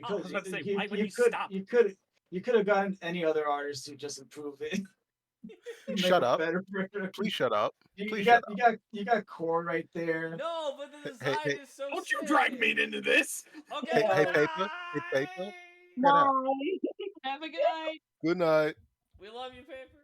I was Because about to say, you, why would you you could stop? you could have gotten any other artist to just improve it. Make Shut it up. better for her. Please shut up. You Please got shut you got core right there. No, but the Hey, design hey, is so Don't sick. you drag me into this! Okay, Hey, bye. Paper. Hey, Paper. Get out. Bye. Have a good night. Good night. We love you, Paper.